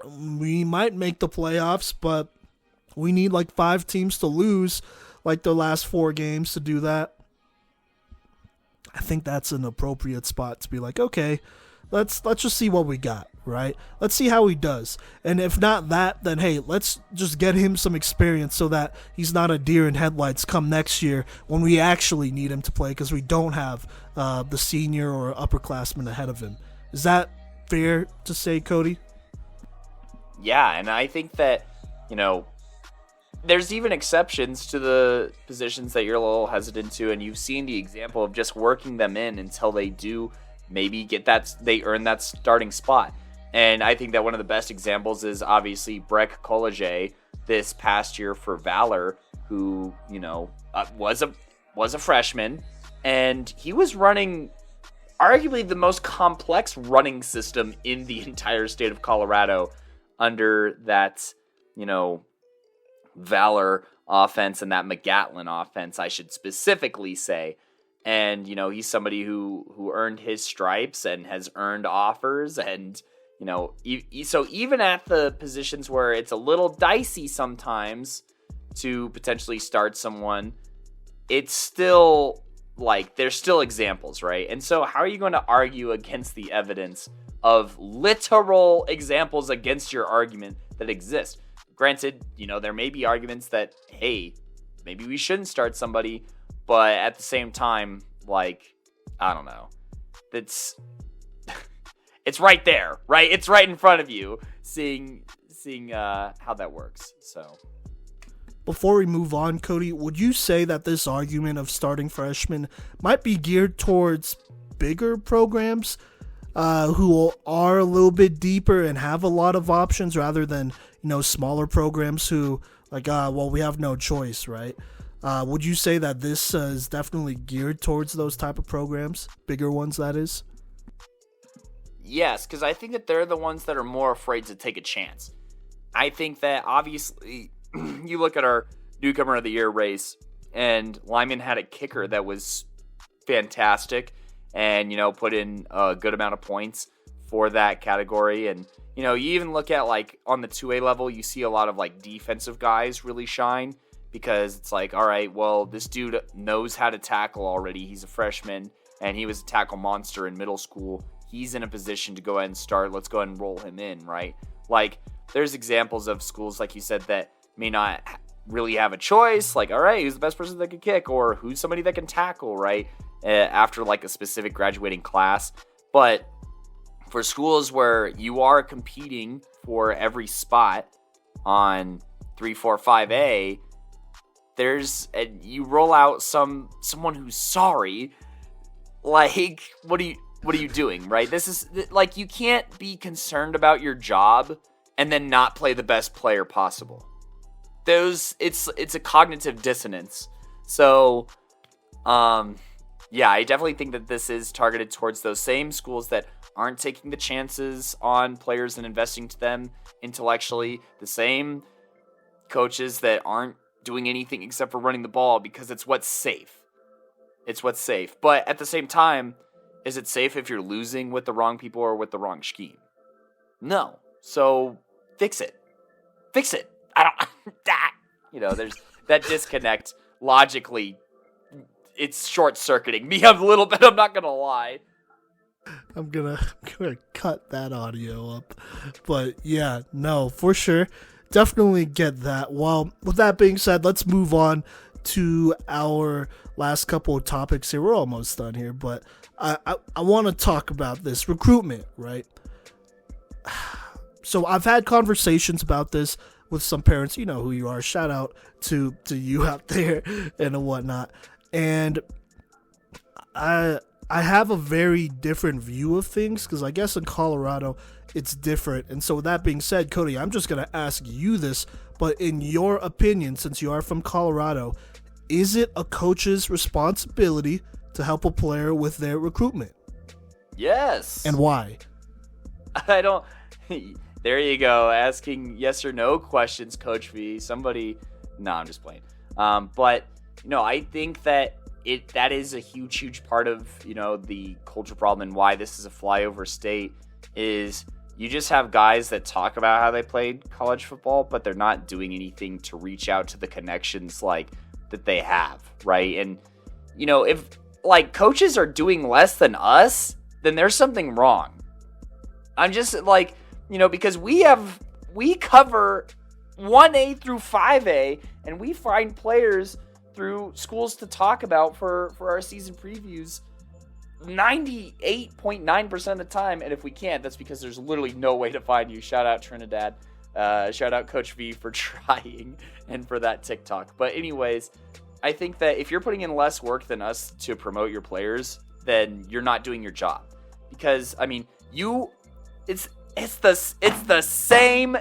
Speaker 2: we might make the playoffs, but we need 5 teams to lose the last 4 games to do that. I think that's an appropriate spot to be okay, let's just see what we got, right? Let's see how he does. And if not that, then hey, let's just get him some experience so that he's not a deer in headlights come next year when we actually need him to play, because we don't have the senior or upperclassmen ahead of him. Is that fair to say, Kodey?
Speaker 1: Yeah, and I think that, there's even exceptions to the positions that you're a little hesitant to, and you've seen the example of just working them in until they do maybe they earn that starting spot. And I think that one of the best examples is obviously Breck College this past year for Valor, who, was a freshman, and he was running arguably the most complex running system in the entire state of Colorado under that, Valor offense and that McGatlin offense, I should specifically say. And, he's somebody who earned his stripes and has earned offers. And, so even at the positions where it's a little dicey sometimes to potentially start someone, it's still there's still examples, right? And so how are you going to argue against the evidence of literal examples against your argument that exist? Granted, there may be arguments that, hey, maybe we shouldn't start somebody, but at the same time, I don't know. It's right there, right? It's right in front of you, seeing how that works. So,
Speaker 2: before we move on, Kodey, would you say that this argument of starting freshmen might be geared towards bigger programs who are a little bit deeper and have a lot of options, rather than smaller programs who we have no choice, right? Would you say that this is definitely geared towards those type of programs, bigger ones, that is?
Speaker 1: Yes, because I think that they're the ones that are more afraid to take a chance. I think that obviously you look at our newcomer of the year race, and Lyman had a kicker that was fantastic and, put in a good amount of points for that category. And, you even look at on the 2A level, you see a lot of defensive guys really shine, because it's all right, well, this dude knows how to tackle already. He's a freshman and he was a tackle monster in middle school. He's in a position to go ahead and start. Let's go ahead and roll him in, right? There's examples of schools, like you said, that may not really have a choice. All right, who's the best person that can kick, or who's somebody that can tackle, right? After a specific graduating class. But for schools where you are competing for every spot on 3, 4, 5A, you roll out someone who's sorry. Like, what are you doing, right? This is like, you can't be concerned about your job and then not play the best player possible. It's a cognitive dissonance. So, yeah, I definitely think that this is targeted towards those same schools that aren't taking the chances on players and investing to them intellectually. The same coaches that aren't doing anything except for running the ball because it's what's safe. It's what's safe. But at the same time, is it safe if you're losing with the wrong people or with the wrong scheme? No. So fix it. Fix it. There's that disconnect logically. It's short-circuiting me a little bit, I'm not going to lie.
Speaker 2: I'm gonna cut that audio up. But yeah, no, for sure. Definitely get that. Well, with that being said, let's move on to our last couple of topics here. We're almost done here, but I want to talk about this recruitment, right? So I've had conversations about this with some parents. You know who you are. Shout out to you out there and whatnot. And I have a very different view of things because I guess in Colorado it's different. And so with that being said, Kodey, I'm just going to ask you this, but in your opinion, since you are from Colorado, is it a coach's responsibility to help a player with their recruitment?
Speaker 1: Yes.
Speaker 2: And why?
Speaker 1: I don't... There you go, asking yes or no questions, Coach V. No, I'm just playing. But, I think that that is a huge part of, the culture problem and why this is a flyover state is you just have guys that talk about how they played college football, but they're not doing anything to reach out to the connections that they have, right? And, if coaches are doing less than us, then there's something wrong. I'm just because we cover 1A through 5A and we find players through schools to talk about for our season previews 98.9% of the time. And if we can't, that's because there's literally no way to find you. Shout out Trinidad. Shout out Coach V for trying and for that TikTok. But anyways, I think that if you're putting in less work than us to promote your players, then you're not doing your job. Because it's the same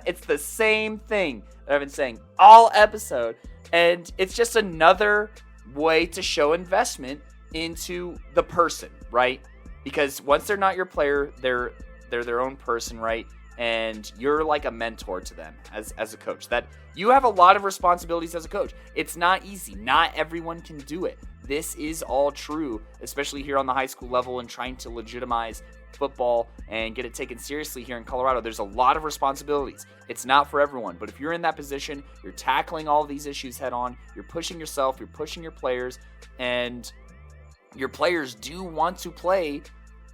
Speaker 1: thing that I've been saying all episode. And it's just another way to show investment into the person, right? Because once they're not your player, they're their own person, right? And you're like a mentor to them as a coach. That you have a lot of responsibilities as a coach. It's not easy. Not everyone can do it. This is all true, especially here on the high school level and trying to legitimize football and get it taken seriously here in Colorado. There's a lot of responsibilities. It's not for everyone, but if you're in that position, you're tackling all of these issues head on, you're pushing yourself, you're pushing your players, and your players do want to play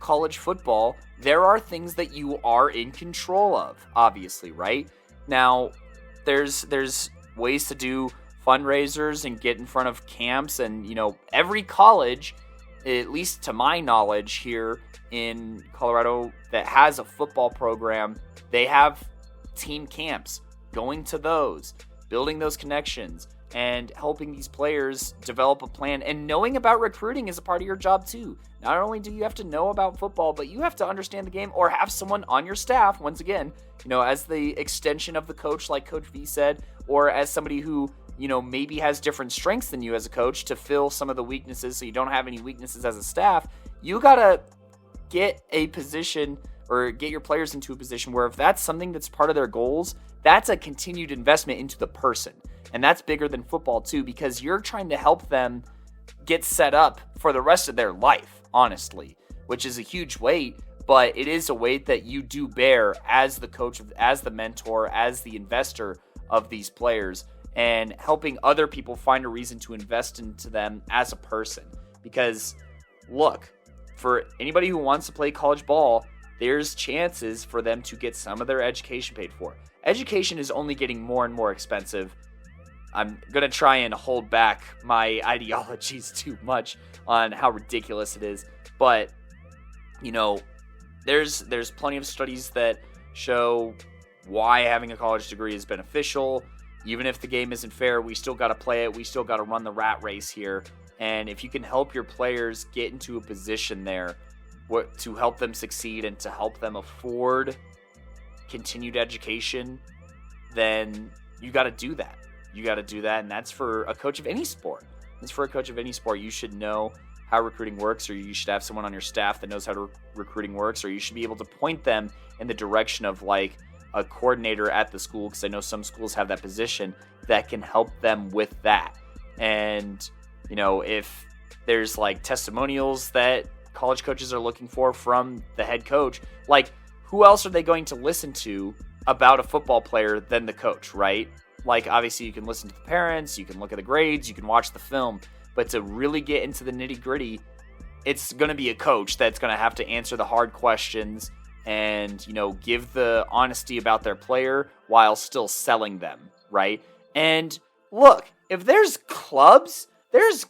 Speaker 1: college football, there are things that you are in control of, obviously, right? Now, there's ways to do fundraisers and get in front of camps, and every college, at least to my knowledge here in Colorado that has a football program, they have team camps, going to those, building those connections, and helping these players develop a plan. And knowing about recruiting is a part of your job too. Not only do you have to know about football, but you have to understand the game or have someone on your staff, once again, as the extension of the coach, like Coach V said, or as somebody who maybe has different strengths than you as a coach to fill some of the weaknesses so you don't have any weaknesses as a staff. You gotta get a position or get your players into a position where if that's something that's part of their goals, that's a continued investment into the person. And that's bigger than football too, because you're trying to help them get set up for the rest of their life, honestly, which is a huge weight, but it is a weight that you do bear as the coach, as the mentor, as the investor of these players, and helping other people find a reason to invest into them as a person. Because look, for anybody who wants to play college ball, there's chances for them to get some of their education paid for. Education is only getting more and more expensive. I'm going to try and hold back my ideologies too much on how ridiculous it is. But, there's plenty of studies that show why having a college degree is beneficial. Even if the game isn't fair, we still got to play it. We still got to run the rat race here. And if you can help your players get into a position there to help them succeed and to help them afford continued education, then you got to do that. You got to do that, and that's for a coach of any sport. It's for a coach of any sport. You should know how recruiting works, or you should have someone on your staff that knows how recruiting works, or you should be able to point them in the direction of like a coordinator at the school, because I know some schools have that position that can help them with that. And, you know, if there's like testimonials that college coaches are looking for from the head coach, like who else are they going to listen to about a football player than the coach, right? Like, obviously, you can listen to the parents, you can look at the grades, you can watch the film, but to really get into the nitty-gritty, it's going to be a coach that's going to have to answer the hard questions and, you know, give the honesty about their player while still selling them, right? And look, if there's clubs, there's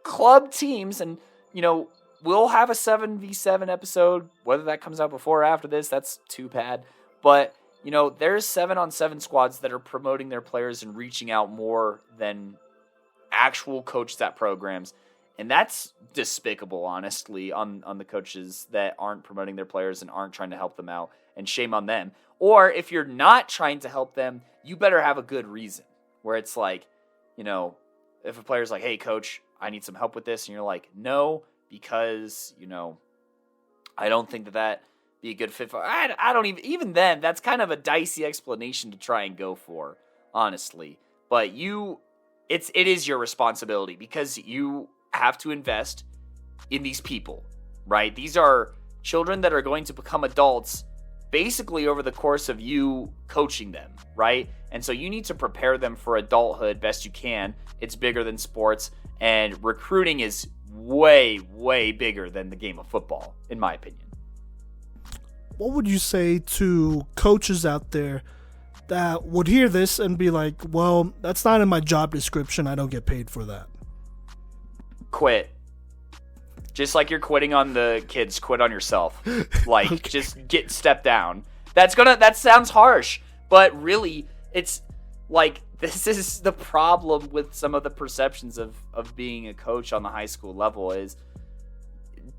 Speaker 1: club teams, and, you know, we'll have a 7v7 episode. Whether that comes out before or after this, that's too bad. But, you know, there's 7-on-7 squads that are promoting their players and reaching out more than actual coaches at programs. And that's despicable, honestly, on the coaches that aren't promoting their players and aren't trying to help them out. And shame on them. Or if you're not trying to help them, you better have a good reason. Where it's like, you know, if a player's like, hey, coach, I need some help with this. And you're like, no, because, you know, I don't think that be a good fit for. I don't even then. That's kind of a dicey explanation to try and go for, honestly. But it is your responsibility, because you have to invest in these people, right? These are children that are going to become adults basically over the course of you coaching them, right? And so you need to prepare them for adulthood best you can. It's bigger than sports, and recruiting is way, way bigger than the game of football, in my opinion.
Speaker 2: What would you say to coaches out there that would hear this and be like, well, that's not in my job description, I don't get paid for that?
Speaker 1: Quit. Just like you're quitting on the kids, quit on yourself. Like, okay. Just step down. That sounds harsh, but really, it's like, this is the problem with some of the perceptions of being a coach on the high school level, is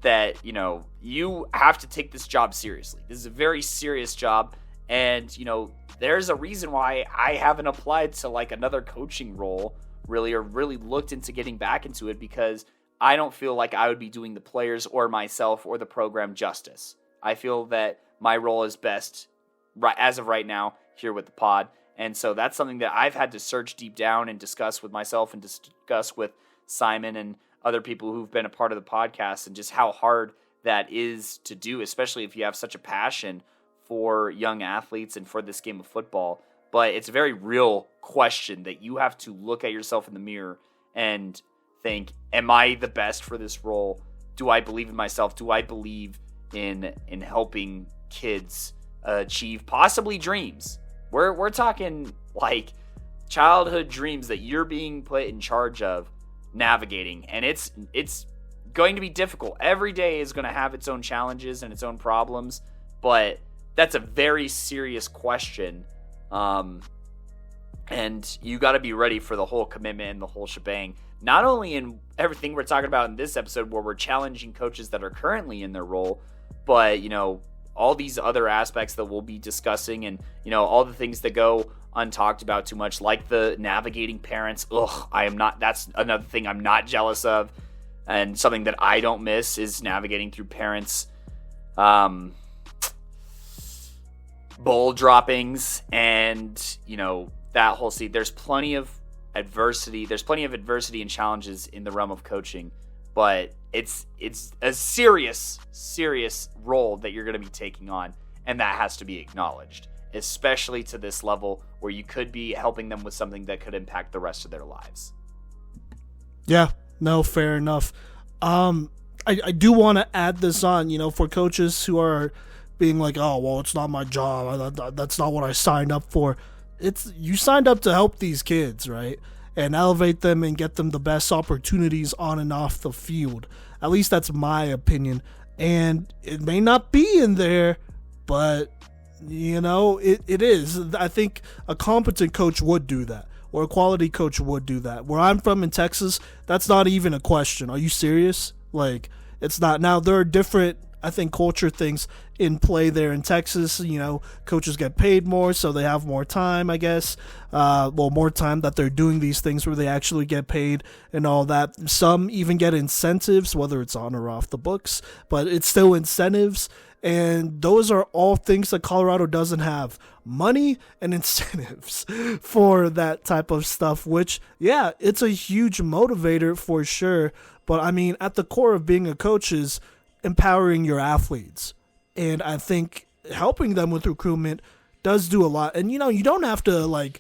Speaker 1: that, you know, you have to take this job seriously. This is a very serious job, and, you know, there's a reason why I haven't applied to like another coaching role really, or really looked into getting back into it, because I don't feel like I would be doing the players or myself or the program justice. I feel that my role is best right as of right now here with the pod. And so that's something that I've had to search deep down and discuss with myself and discuss with Simon and other people who've been a part of the podcast, and just how hard that is to do, especially if you have such a passion for young athletes and for this game of football. But it's a very real question that you have to look at yourself in the mirror and think, am I the best for this role? Do I believe in myself? Do I believe in helping kids achieve possibly dreams? We're talking like childhood dreams that you're being put in charge of navigating, and it's going to be difficult. Every day is going to have its own challenges and its own problems, but that's a very serious question, and you got to be ready for the whole commitment and the whole shebang. Not only in everything we're talking about in this episode, where we're challenging coaches that are currently in their role, but, you know, all these other aspects that we'll be discussing, and, you know, all the things that go untalked about too much, like the navigating parents. That's another thing I'm not jealous of, and something that I don't miss is navigating through parents bowl droppings, and, you know, that whole scene. There's plenty of adversity and challenges in the realm of coaching, but it's a serious role that you're going to be taking on, and that has to be acknowledged, especially to this level where you could be helping them with something that could impact the rest of their lives. Yeah,
Speaker 2: no, fair enough. I do want to add this on, you know, for coaches who are being like, oh, well, it's not my job, that's not what I signed up for. You signed up to help these kids, right? And elevate them and get them the best opportunities on and off the field. At least that's my opinion. And it may not be in there, but It is. I think a competent coach would do that, or a quality coach would do that. Where I'm from in Texas, that's not even a question. Are you serious? Like, it's not. Now, there are different, I think, culture things in play there in Texas. Coaches get paid more, so they have more time, I guess. More time that they're doing these things where they actually get paid and all that. Some even get incentives, whether it's on or off the books, but it's still incentives. And those are all things that Colorado doesn't have. Money and incentives for that type of stuff, which, yeah, it's a huge motivator for sure. But, I mean, at the core of being a coach is empowering your athletes. And I think helping them with recruitment does do a lot. And, you don't have to,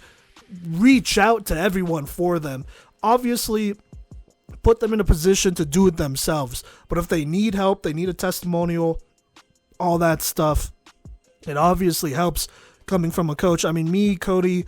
Speaker 2: reach out to everyone for them. Obviously, put them in a position to do it themselves. But if they need help, they need a testimonial, all that stuff, it obviously helps coming from a coach. I mean, me, Kodey,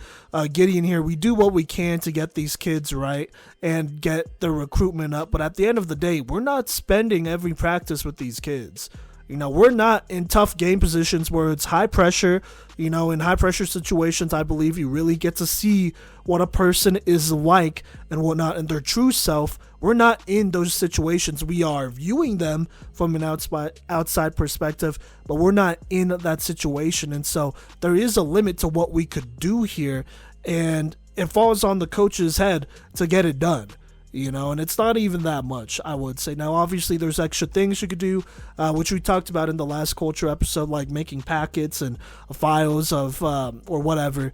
Speaker 2: Gideon here, we do what we can to get these kids right and get their recruitment up. But at the end of the day, we're not spending every practice with these kids. We're not in tough game positions where it's high pressure. In high pressure situations, I believe you really get to see what a person is like and whatnot and their true self. We're not in those situations. We are viewing them from an outside perspective, but we're not in that situation. And so there is a limit to what we could do here. And it falls on the coach's head to get it done. And it's not even that much, I would say. Now, obviously, there's extra things you could do, which we talked about in the last culture episode, like making packets and files of, or whatever,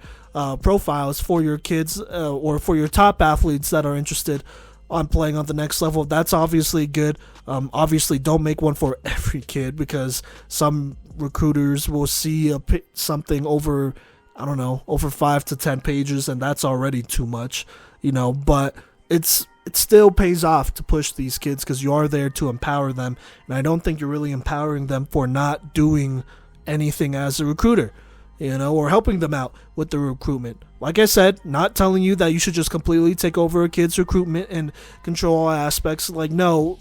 Speaker 2: profiles for your kids or for your top athletes that are interested on playing on the next level. That's obviously good. Obviously, don't make one for every kid because some recruiters will see something over, over 5 to 10 pages, and that's already too much, but it still pays off to push these kids because you are there to empower them. And I don't think you're really empowering them for not doing anything as a recruiter, or helping them out with the recruitment. Like I said, not telling you that you should just completely take over a kid's recruitment and control all aspects. No,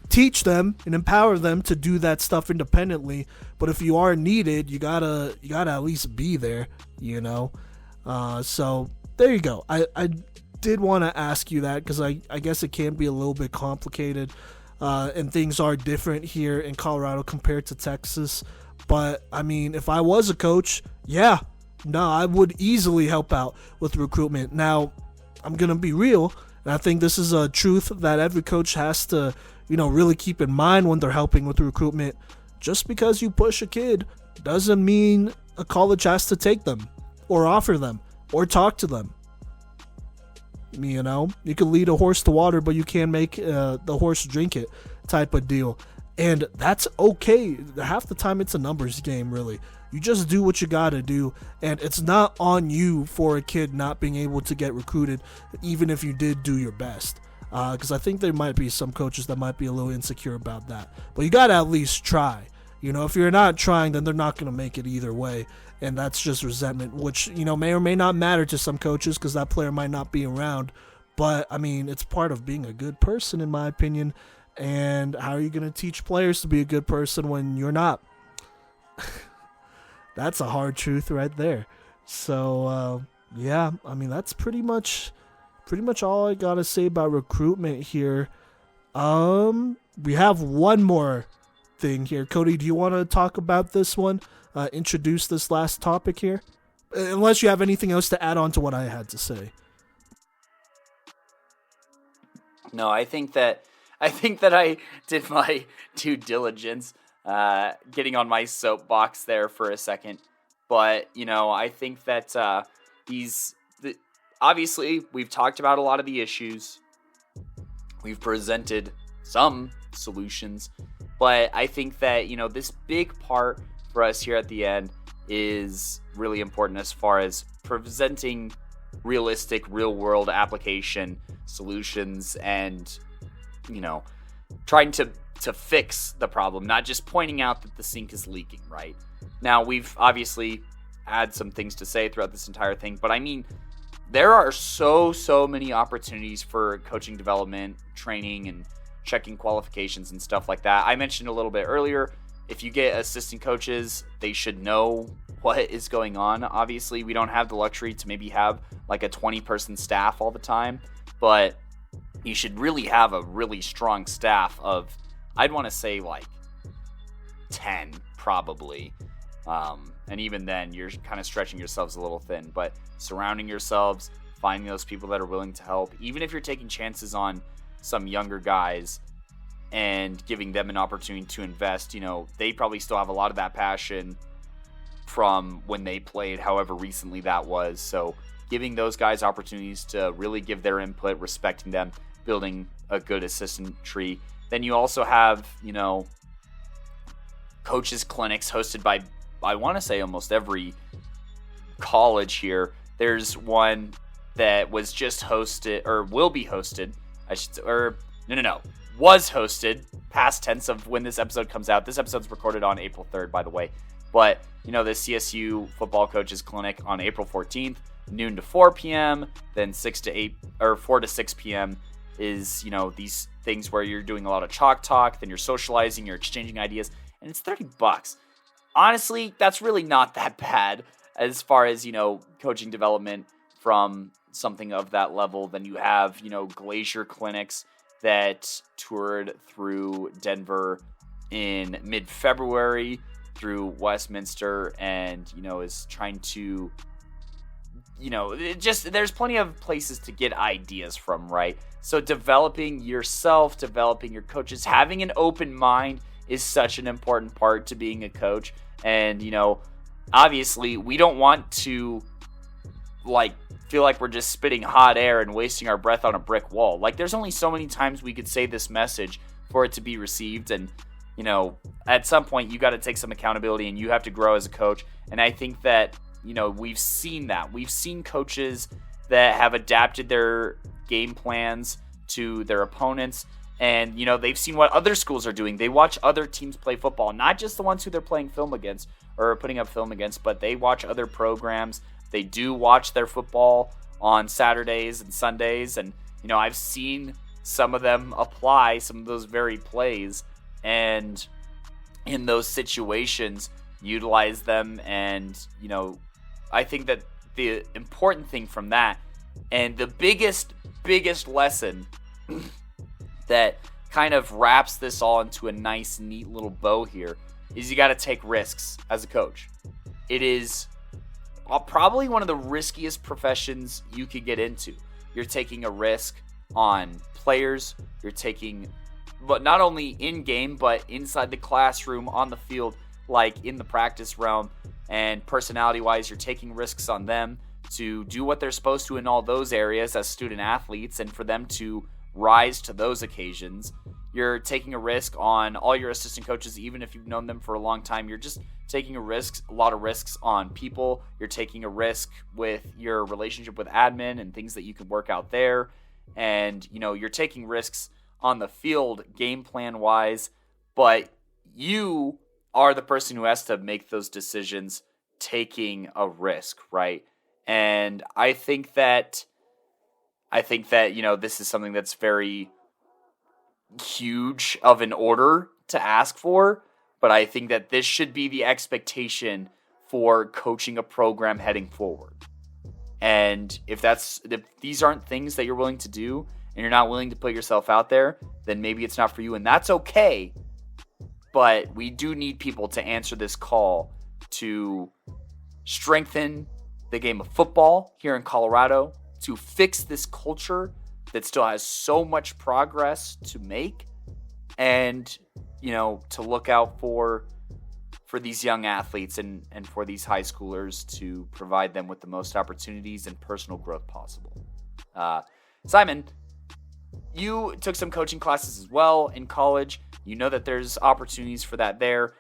Speaker 2: teach them and empower them to do that stuff independently. But if you are needed, you gotta at least be there, So there you go. I did want to ask you that because I guess it can be a little bit complicated and things are different here in Colorado compared to Texas. But I mean, if I was a coach, I would easily help out with recruitment. Now, I'm going to be real, and I think this is a truth that every coach has to, really keep in mind when they're helping with recruitment. Just because you push a kid doesn't mean a college has to take them or offer them or talk to them. You can lead a horse to water, but you can't make the horse drink it type of deal. And that's okay. Half the time it's a numbers game, really. You just do what you got to do. And it's not on you for a kid not being able to get recruited, even if you did do your best. Because I think there might be some coaches that might be a little insecure about that. But you got to at least try. If you're not trying, then they're not going to make it either way. And that's just resentment, which, may or may not matter to some coaches because that player might not be around. But, I mean, it's part of being a good person, in my opinion. And how are you going to teach players to be a good person when you're not? That's a hard truth right there. So, I mean, that's pretty much all I got to say about recruitment here. We have one more thing here. Kodey, do you want to talk about this one? Introduce this last topic here? Unless you have anything else to add on to what I had to say.
Speaker 1: No, I think that I did my due diligence, getting on my soapbox there for a second. But, I think that obviously we've talked about a lot of the issues. We've presented some solutions. But I think that, this big part for us here at the end is really important as far as presenting realistic, real-world application solutions and, trying to fix the problem, not just pointing out that the sink is leaking, right? Now, we've obviously had some things to say throughout this entire thing, but I mean, there are so many opportunities for coaching development, training, and checking qualifications and stuff like that. I mentioned a little bit earlier, if you get assistant coaches, they should know what is going on. Obviously, we don't have the luxury to maybe have like a 20-person staff all the time, but you should really have a really strong staff of, I'd want to say like 10 probably. And even then, you're kind of stretching yourselves a little thin, but surrounding yourselves, finding those people that are willing to help, even if you're taking chances on some younger guys and giving them an opportunity to invest, you know, they probably still have a lot of that passion from when they played, however recently that was. So giving those guys opportunities to really give their input, respecting them, building a good assistant tree. Then you also have, you know, coaches clinics hosted by, I want to say, almost every college here. There's one that was just hosted, or will be hosted, was hosted, past tense of when this episode comes out. This episode's recorded on April 3rd, by the way. But, you know, the CSU football coaches clinic on April 14th, noon to 4 p.m., then 4 to 6 p.m. is, you know, these things where you're doing a lot of chalk talk, then you're socializing, you're exchanging ideas, and it's $30. Honestly, that's really not that bad as far as, you know, coaching development from something of that level. Then you have, you know, Glacier clinics that toured through Denver in mid-February through Westminster, and, you know, is trying to, you know, there's plenty of places to get ideas from, right? So developing yourself, developing your coaches, having an open mind is such an important part to being a coach. And, you know, obviously we don't want to like feel like we're just spitting hot air and wasting our breath on a brick wall. Like, there's only so many times we could say this message for it to be received. And, you know, at some point you got to take some accountability and you have to grow as a coach. And I think that, you know, we've seen that. We've seen coaches that have adapted their game plans to their opponents. And, you know, they've seen what other schools are doing. They watch other teams play football, not just the ones who they're playing film against or putting up film against, but they watch other programs. They do watch their football on Saturdays and Sundays. And, you know, I've seen some of them apply some of those very plays and in those situations utilize them. And, you know, I think that the important thing from that, and the biggest lesson that kind of wraps this all into a nice, neat little bow here, is you got to take risks as a coach. It is probably one of the riskiest professions you could get into. You're taking a risk on players. You're taking, but not only in game, but inside the classroom, on the field, like in the practice realm. And personality-wise, you're taking risks on them to do what they're supposed to in all those areas as student athletes, and for them to rise to those occasions. You're taking a risk on all your assistant coaches, even if you've known them for a long time. You're just taking a lot of risks on people. You're taking a risk with your relationship with admin and things that you can work out there. And, you know, you're taking risks on the field game plan wise, but you are the person who has to make those decisions taking a risk, right? And I think that, you know, this is something that's very huge of an order to ask for, but I think that this should be the expectation for coaching a program heading forward. And if these aren't things that you're willing to do and you're not willing to put yourself out there, then maybe it's not for you, and that's okay. But we do need people to answer this call to strengthen the game of football here in Colorado, to fix this culture that still has so much progress to make, and, you know, to look out for these young athletes and for these high schoolers, to provide them with the most opportunities and personal growth possible. Simon, you took some coaching classes as well in college. You know that there's opportunities for that there.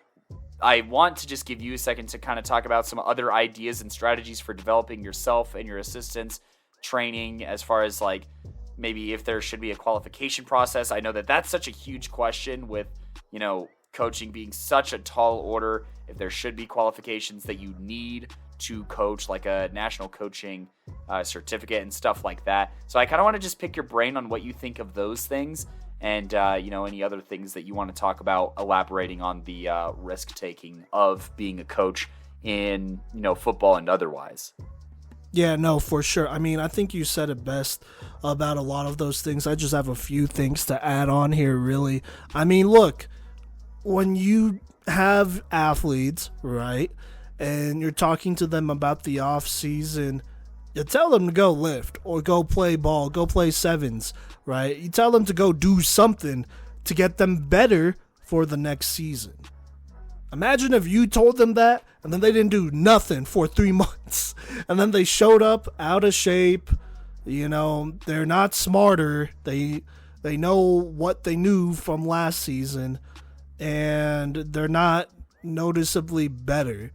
Speaker 1: I want to just give you a second to kind of talk about some other ideas and strategies for developing yourself and your assistants, training, as far as like maybe if there should be a qualification process. I know that that's such a huge question with, you know, coaching being such a tall order, if there should be qualifications that you need to coach, like a national coaching certificate and stuff like that. So I kind of want to just pick your brain on what you think of those things and any other things that you want to talk about, elaborating on the risk-taking of being a coach in football and otherwise.
Speaker 2: Yeah, no, for sure. I mean, I think you said it best about a lot of those things. I just have a few things to add on here, really. I mean, look, when you have athletes, right, and you're talking to them about the off season, you tell them to go lift or go play ball, go play sevens, right? You tell them to go do something to get them better for the next season. Imagine if you told them that and then they didn't do nothing for 3 months and then they showed up out of shape. They're not smarter. They know what they knew from last season and they're not noticeably better.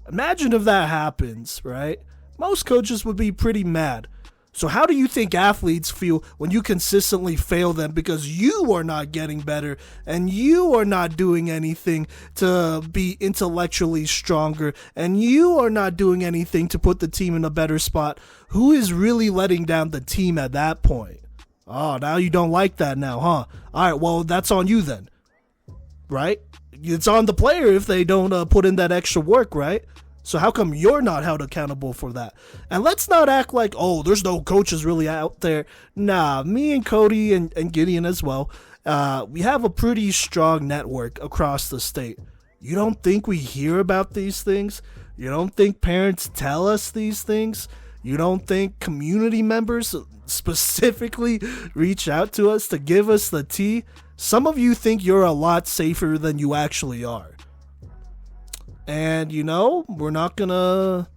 Speaker 2: Imagine if that happens, right? Most coaches would be pretty mad. So how do you think athletes feel when you consistently fail them because you are not getting better and you are not doing anything to be intellectually stronger and you are not doing anything to put the team in a better spot? Who is really letting down the team at that point? Oh, now you don't like that now, huh? All right, well, that's on you then, right? It's on the player if they don't put in that extra work, right? So how come you're not held accountable for that? And let's not act like, oh, there's no coaches really out there. Nah, me and Kodey and Gideon as well, we have a pretty strong network across the state. You don't think we hear about these things? You don't think parents tell us these things? You don't think community members specifically reach out to us to give us the tea? Some of you think you're a lot safer than you actually are. And, we're not going to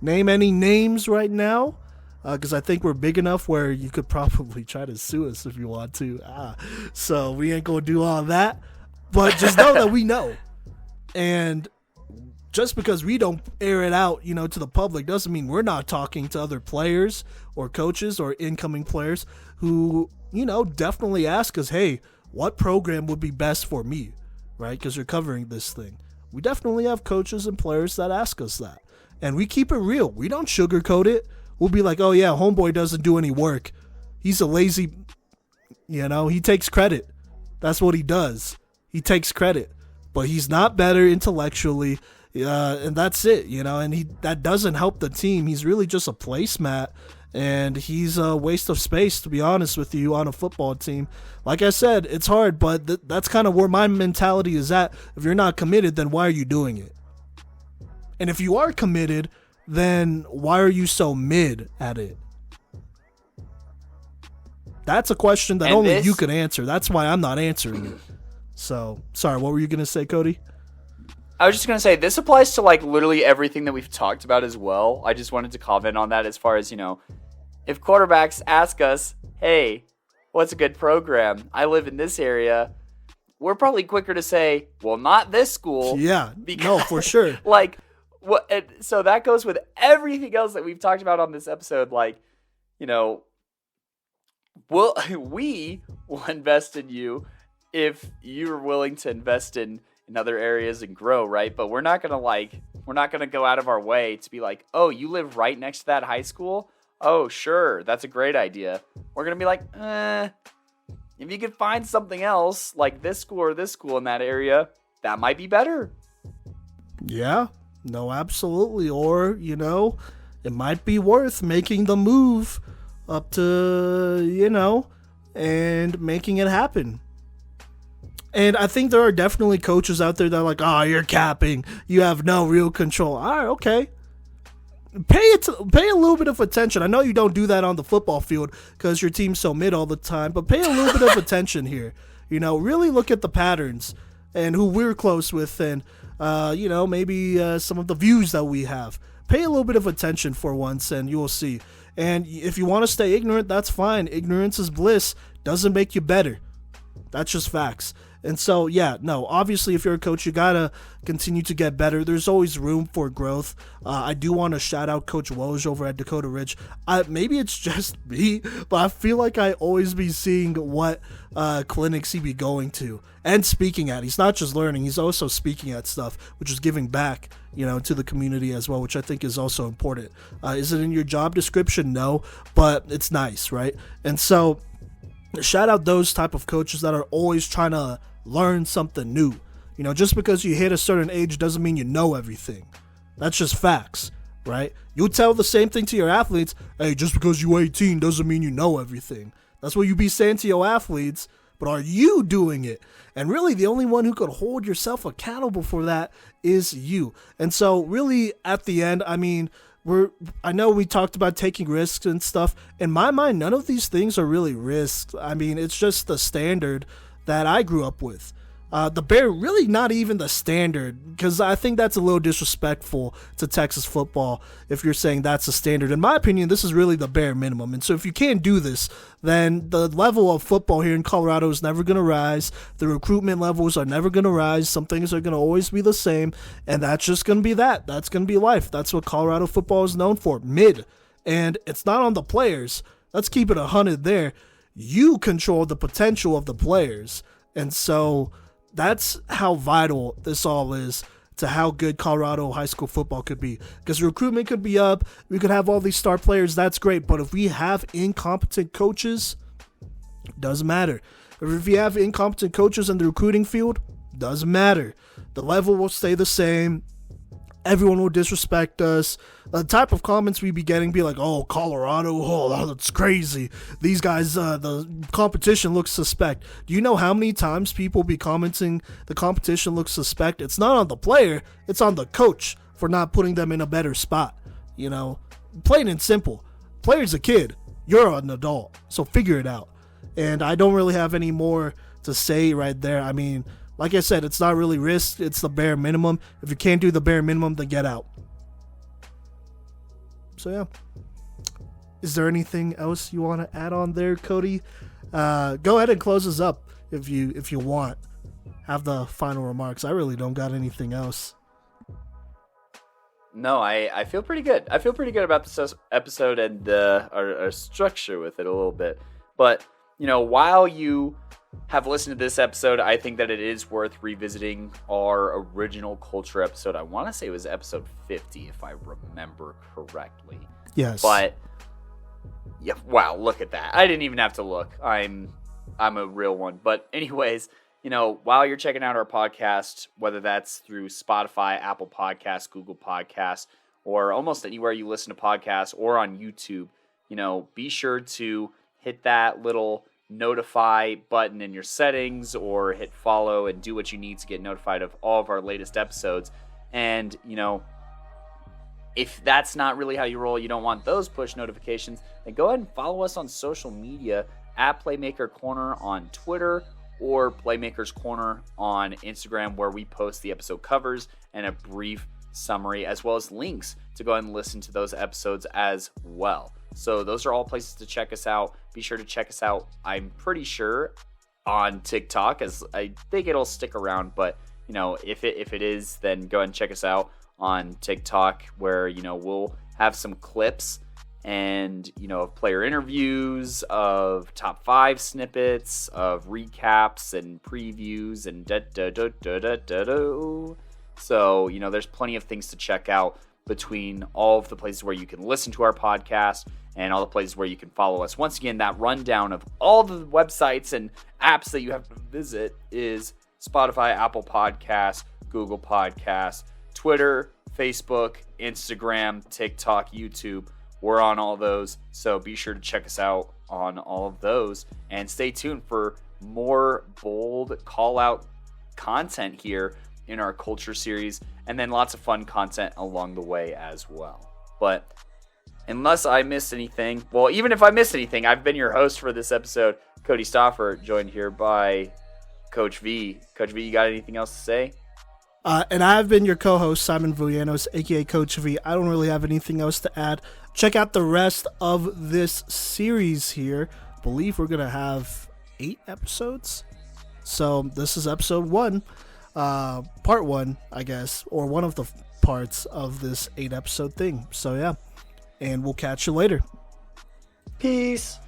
Speaker 2: name any names right now because I think we're big enough where you could probably try to sue us if you want to. So we ain't going to do all that. But just know that we know. And just because we don't air it out, to the public doesn't mean we're not talking to other players or coaches or incoming players who, definitely ask us, hey, what program would be best for me, right? Because you're covering this thing. We definitely have coaches and players that ask us that. And we keep it real. We don't sugarcoat it. We'll be like, oh, yeah, homeboy doesn't do any work. He's a lazy, he takes credit. That's what he does. He takes credit. But he's not better intellectually. And that's it, and that doesn't help the team. He's really just a placemat. And he's a waste of space, to be honest with you, on a football team. Like I said, it's hard, but that's kind of where my mentality is at. If you're not committed, then why are you doing it? And if you are committed, then why are you so mid at it? That's a question that only you can answer. That's why I'm not answering it. So, sorry, what were you going to say, Kodey?
Speaker 1: I was just going to say, this applies to literally everything that we've talked about as well. I just wanted to comment on that as far as, if quarterbacks ask us, hey, what's a good program? I live in this area. We're probably quicker to say, well, not this school.
Speaker 2: Yeah, no, for sure.
Speaker 1: So that goes with everything else that we've talked about on this episode. We will invest in you if you're willing to invest in other areas and grow, right? But we're not going to go out of our way to be like, oh, you live right next to that high school? Oh, sure, that's a great idea. We're going to be like, if you could find something else like this school or this school in that area, that might be better.
Speaker 2: Yeah, no, absolutely. Or, it might be worth making the move up to, and making it happen. And I think there are definitely coaches out there that are like, oh, you're capping. You have no real control. All right, okay. Pay a little bit of attention. I know you don't do that on the football field because your team's so mid all the time, but pay a little bit of attention here. Really look at the patterns and who we're close with and, maybe some of the views that we have. Pay a little bit of attention for once and you will see. And if you want to stay ignorant, that's fine. Ignorance is bliss. Doesn't make you better. That's just facts. And so, yeah, no, obviously if you're a coach, you got to continue to get better. There's always room for growth. I do want to shout out Coach Woj over at Dakota Ridge. Maybe it's just me, but I feel like I always be seeing what clinics he be going to and speaking at. He's not just learning, he's also speaking at stuff, which is giving back, to the community as well, which I think is also important. Is it in your job description? No, but it's nice, right? And so, shout out those type of coaches that are always trying to learn something new. Just because you hit a certain age doesn't mean you know everything. That's just facts, right? You tell the same thing to your athletes. Hey, just because you're 18 doesn't mean you know everything. That's what you be saying to your athletes, but are you doing it? And really, the only one who could hold yourself accountable for that is you. And so, really, at the end, I mean, I know we talked about taking risks and stuff. In my mind, none of these things are really risks. I mean, it's just the standard that I grew up with. The bare, really not even the standard, because I think that's a little disrespectful to Texas football if you're saying that's the standard. In my opinion, this is really the bare minimum. And so if you can't do this, then the level of football here in Colorado is never going to rise. The recruitment levels are never going to rise. Some things are going to always be the same, and that's just going to be that. That's going to be life. That's what Colorado football is known for, mid. And it's not on the players. Let's keep it 100 there. You control the potential of the players. And so that's how vital this all is to how good Colorado high school football could be. Because recruitment could be up. We could have all these star players. That's great. But if we have incompetent coaches, doesn't matter. If you have incompetent coaches in the recruiting field, doesn't matter. The level will stay the same. Everyone will disrespect us. The type of comments we be getting be like, oh, Colorado, oh, that's crazy. These guys, the competition looks suspect. Do you know how many times people be commenting the competition looks suspect? It's not on the player. It's on the coach for not putting them in a better spot. Plain and simple. Player's a kid. You're an adult. So figure it out. And I don't really have any more to say right there. I mean, like I said, it's not really risk. It's the bare minimum. If you can't do the bare minimum, then get out. So, yeah. Is there anything else you want to add on there, Kodey? Go ahead and close us up if you want. Have the final remarks. I really don't got anything else.
Speaker 1: No, I feel pretty good. I feel pretty good about this episode and our structure with it a little bit. But, while you have listened to this episode, I think that it is worth revisiting our original culture episode. I want to say it was episode 50, if I remember correctly.
Speaker 2: Yes.
Speaker 1: But yeah, wow, look at that. I didn't even have to look. I'm a real one. But anyways, while you're checking out our podcast, whether that's through Spotify, Apple Podcasts, Google Podcasts, or almost anywhere you listen to podcasts, or on YouTube, be sure to hit that little notify button in your settings, or hit follow and do what you need to get notified of all of our latest episodes. And if that's not really how you roll, you don't want those push notifications, then go ahead and follow us on social media at Playmaker Corner on Twitter, or Playmakers Corner on Instagram, where we post the episode covers and a brief summary, as well as links to go ahead and listen to those episodes as well. So those are all places to check us out. Be sure to check us out, I'm pretty sure, on TikTok, as I think it'll stick around. But, if it is, then go ahead and check us out on TikTok, where, we'll have some clips and, of player interviews, of top 5 snippets, of recaps and previews and So, there's plenty of things to check out between all of the places where you can listen to our podcast and all the places where you can follow us. Once again, that rundown of all the websites and apps that you have to visit is Spotify, Apple Podcasts, Google Podcasts, Twitter, Facebook, Instagram, TikTok, YouTube. We're on all those, so be sure to check us out on all of those. And stay tuned for more bold call-out content here in our culture series, and then lots of fun content along the way as well. But unless I missed anything, well, even if I missed anything, I've been your host for this episode, Kodey Stauffer, joined here by Coach V. Coach V, you got anything else to say?
Speaker 2: And I've been your co-host, Simon Villanos, aka Coach V. I don't really have anything else to add. Check out the rest of this series here. I believe we're going to have 8 episodes. So this is episode 1. Part 1, I guess, or one of the parts of this 8-episode thing. So yeah, and we'll catch you later.
Speaker 1: Peace.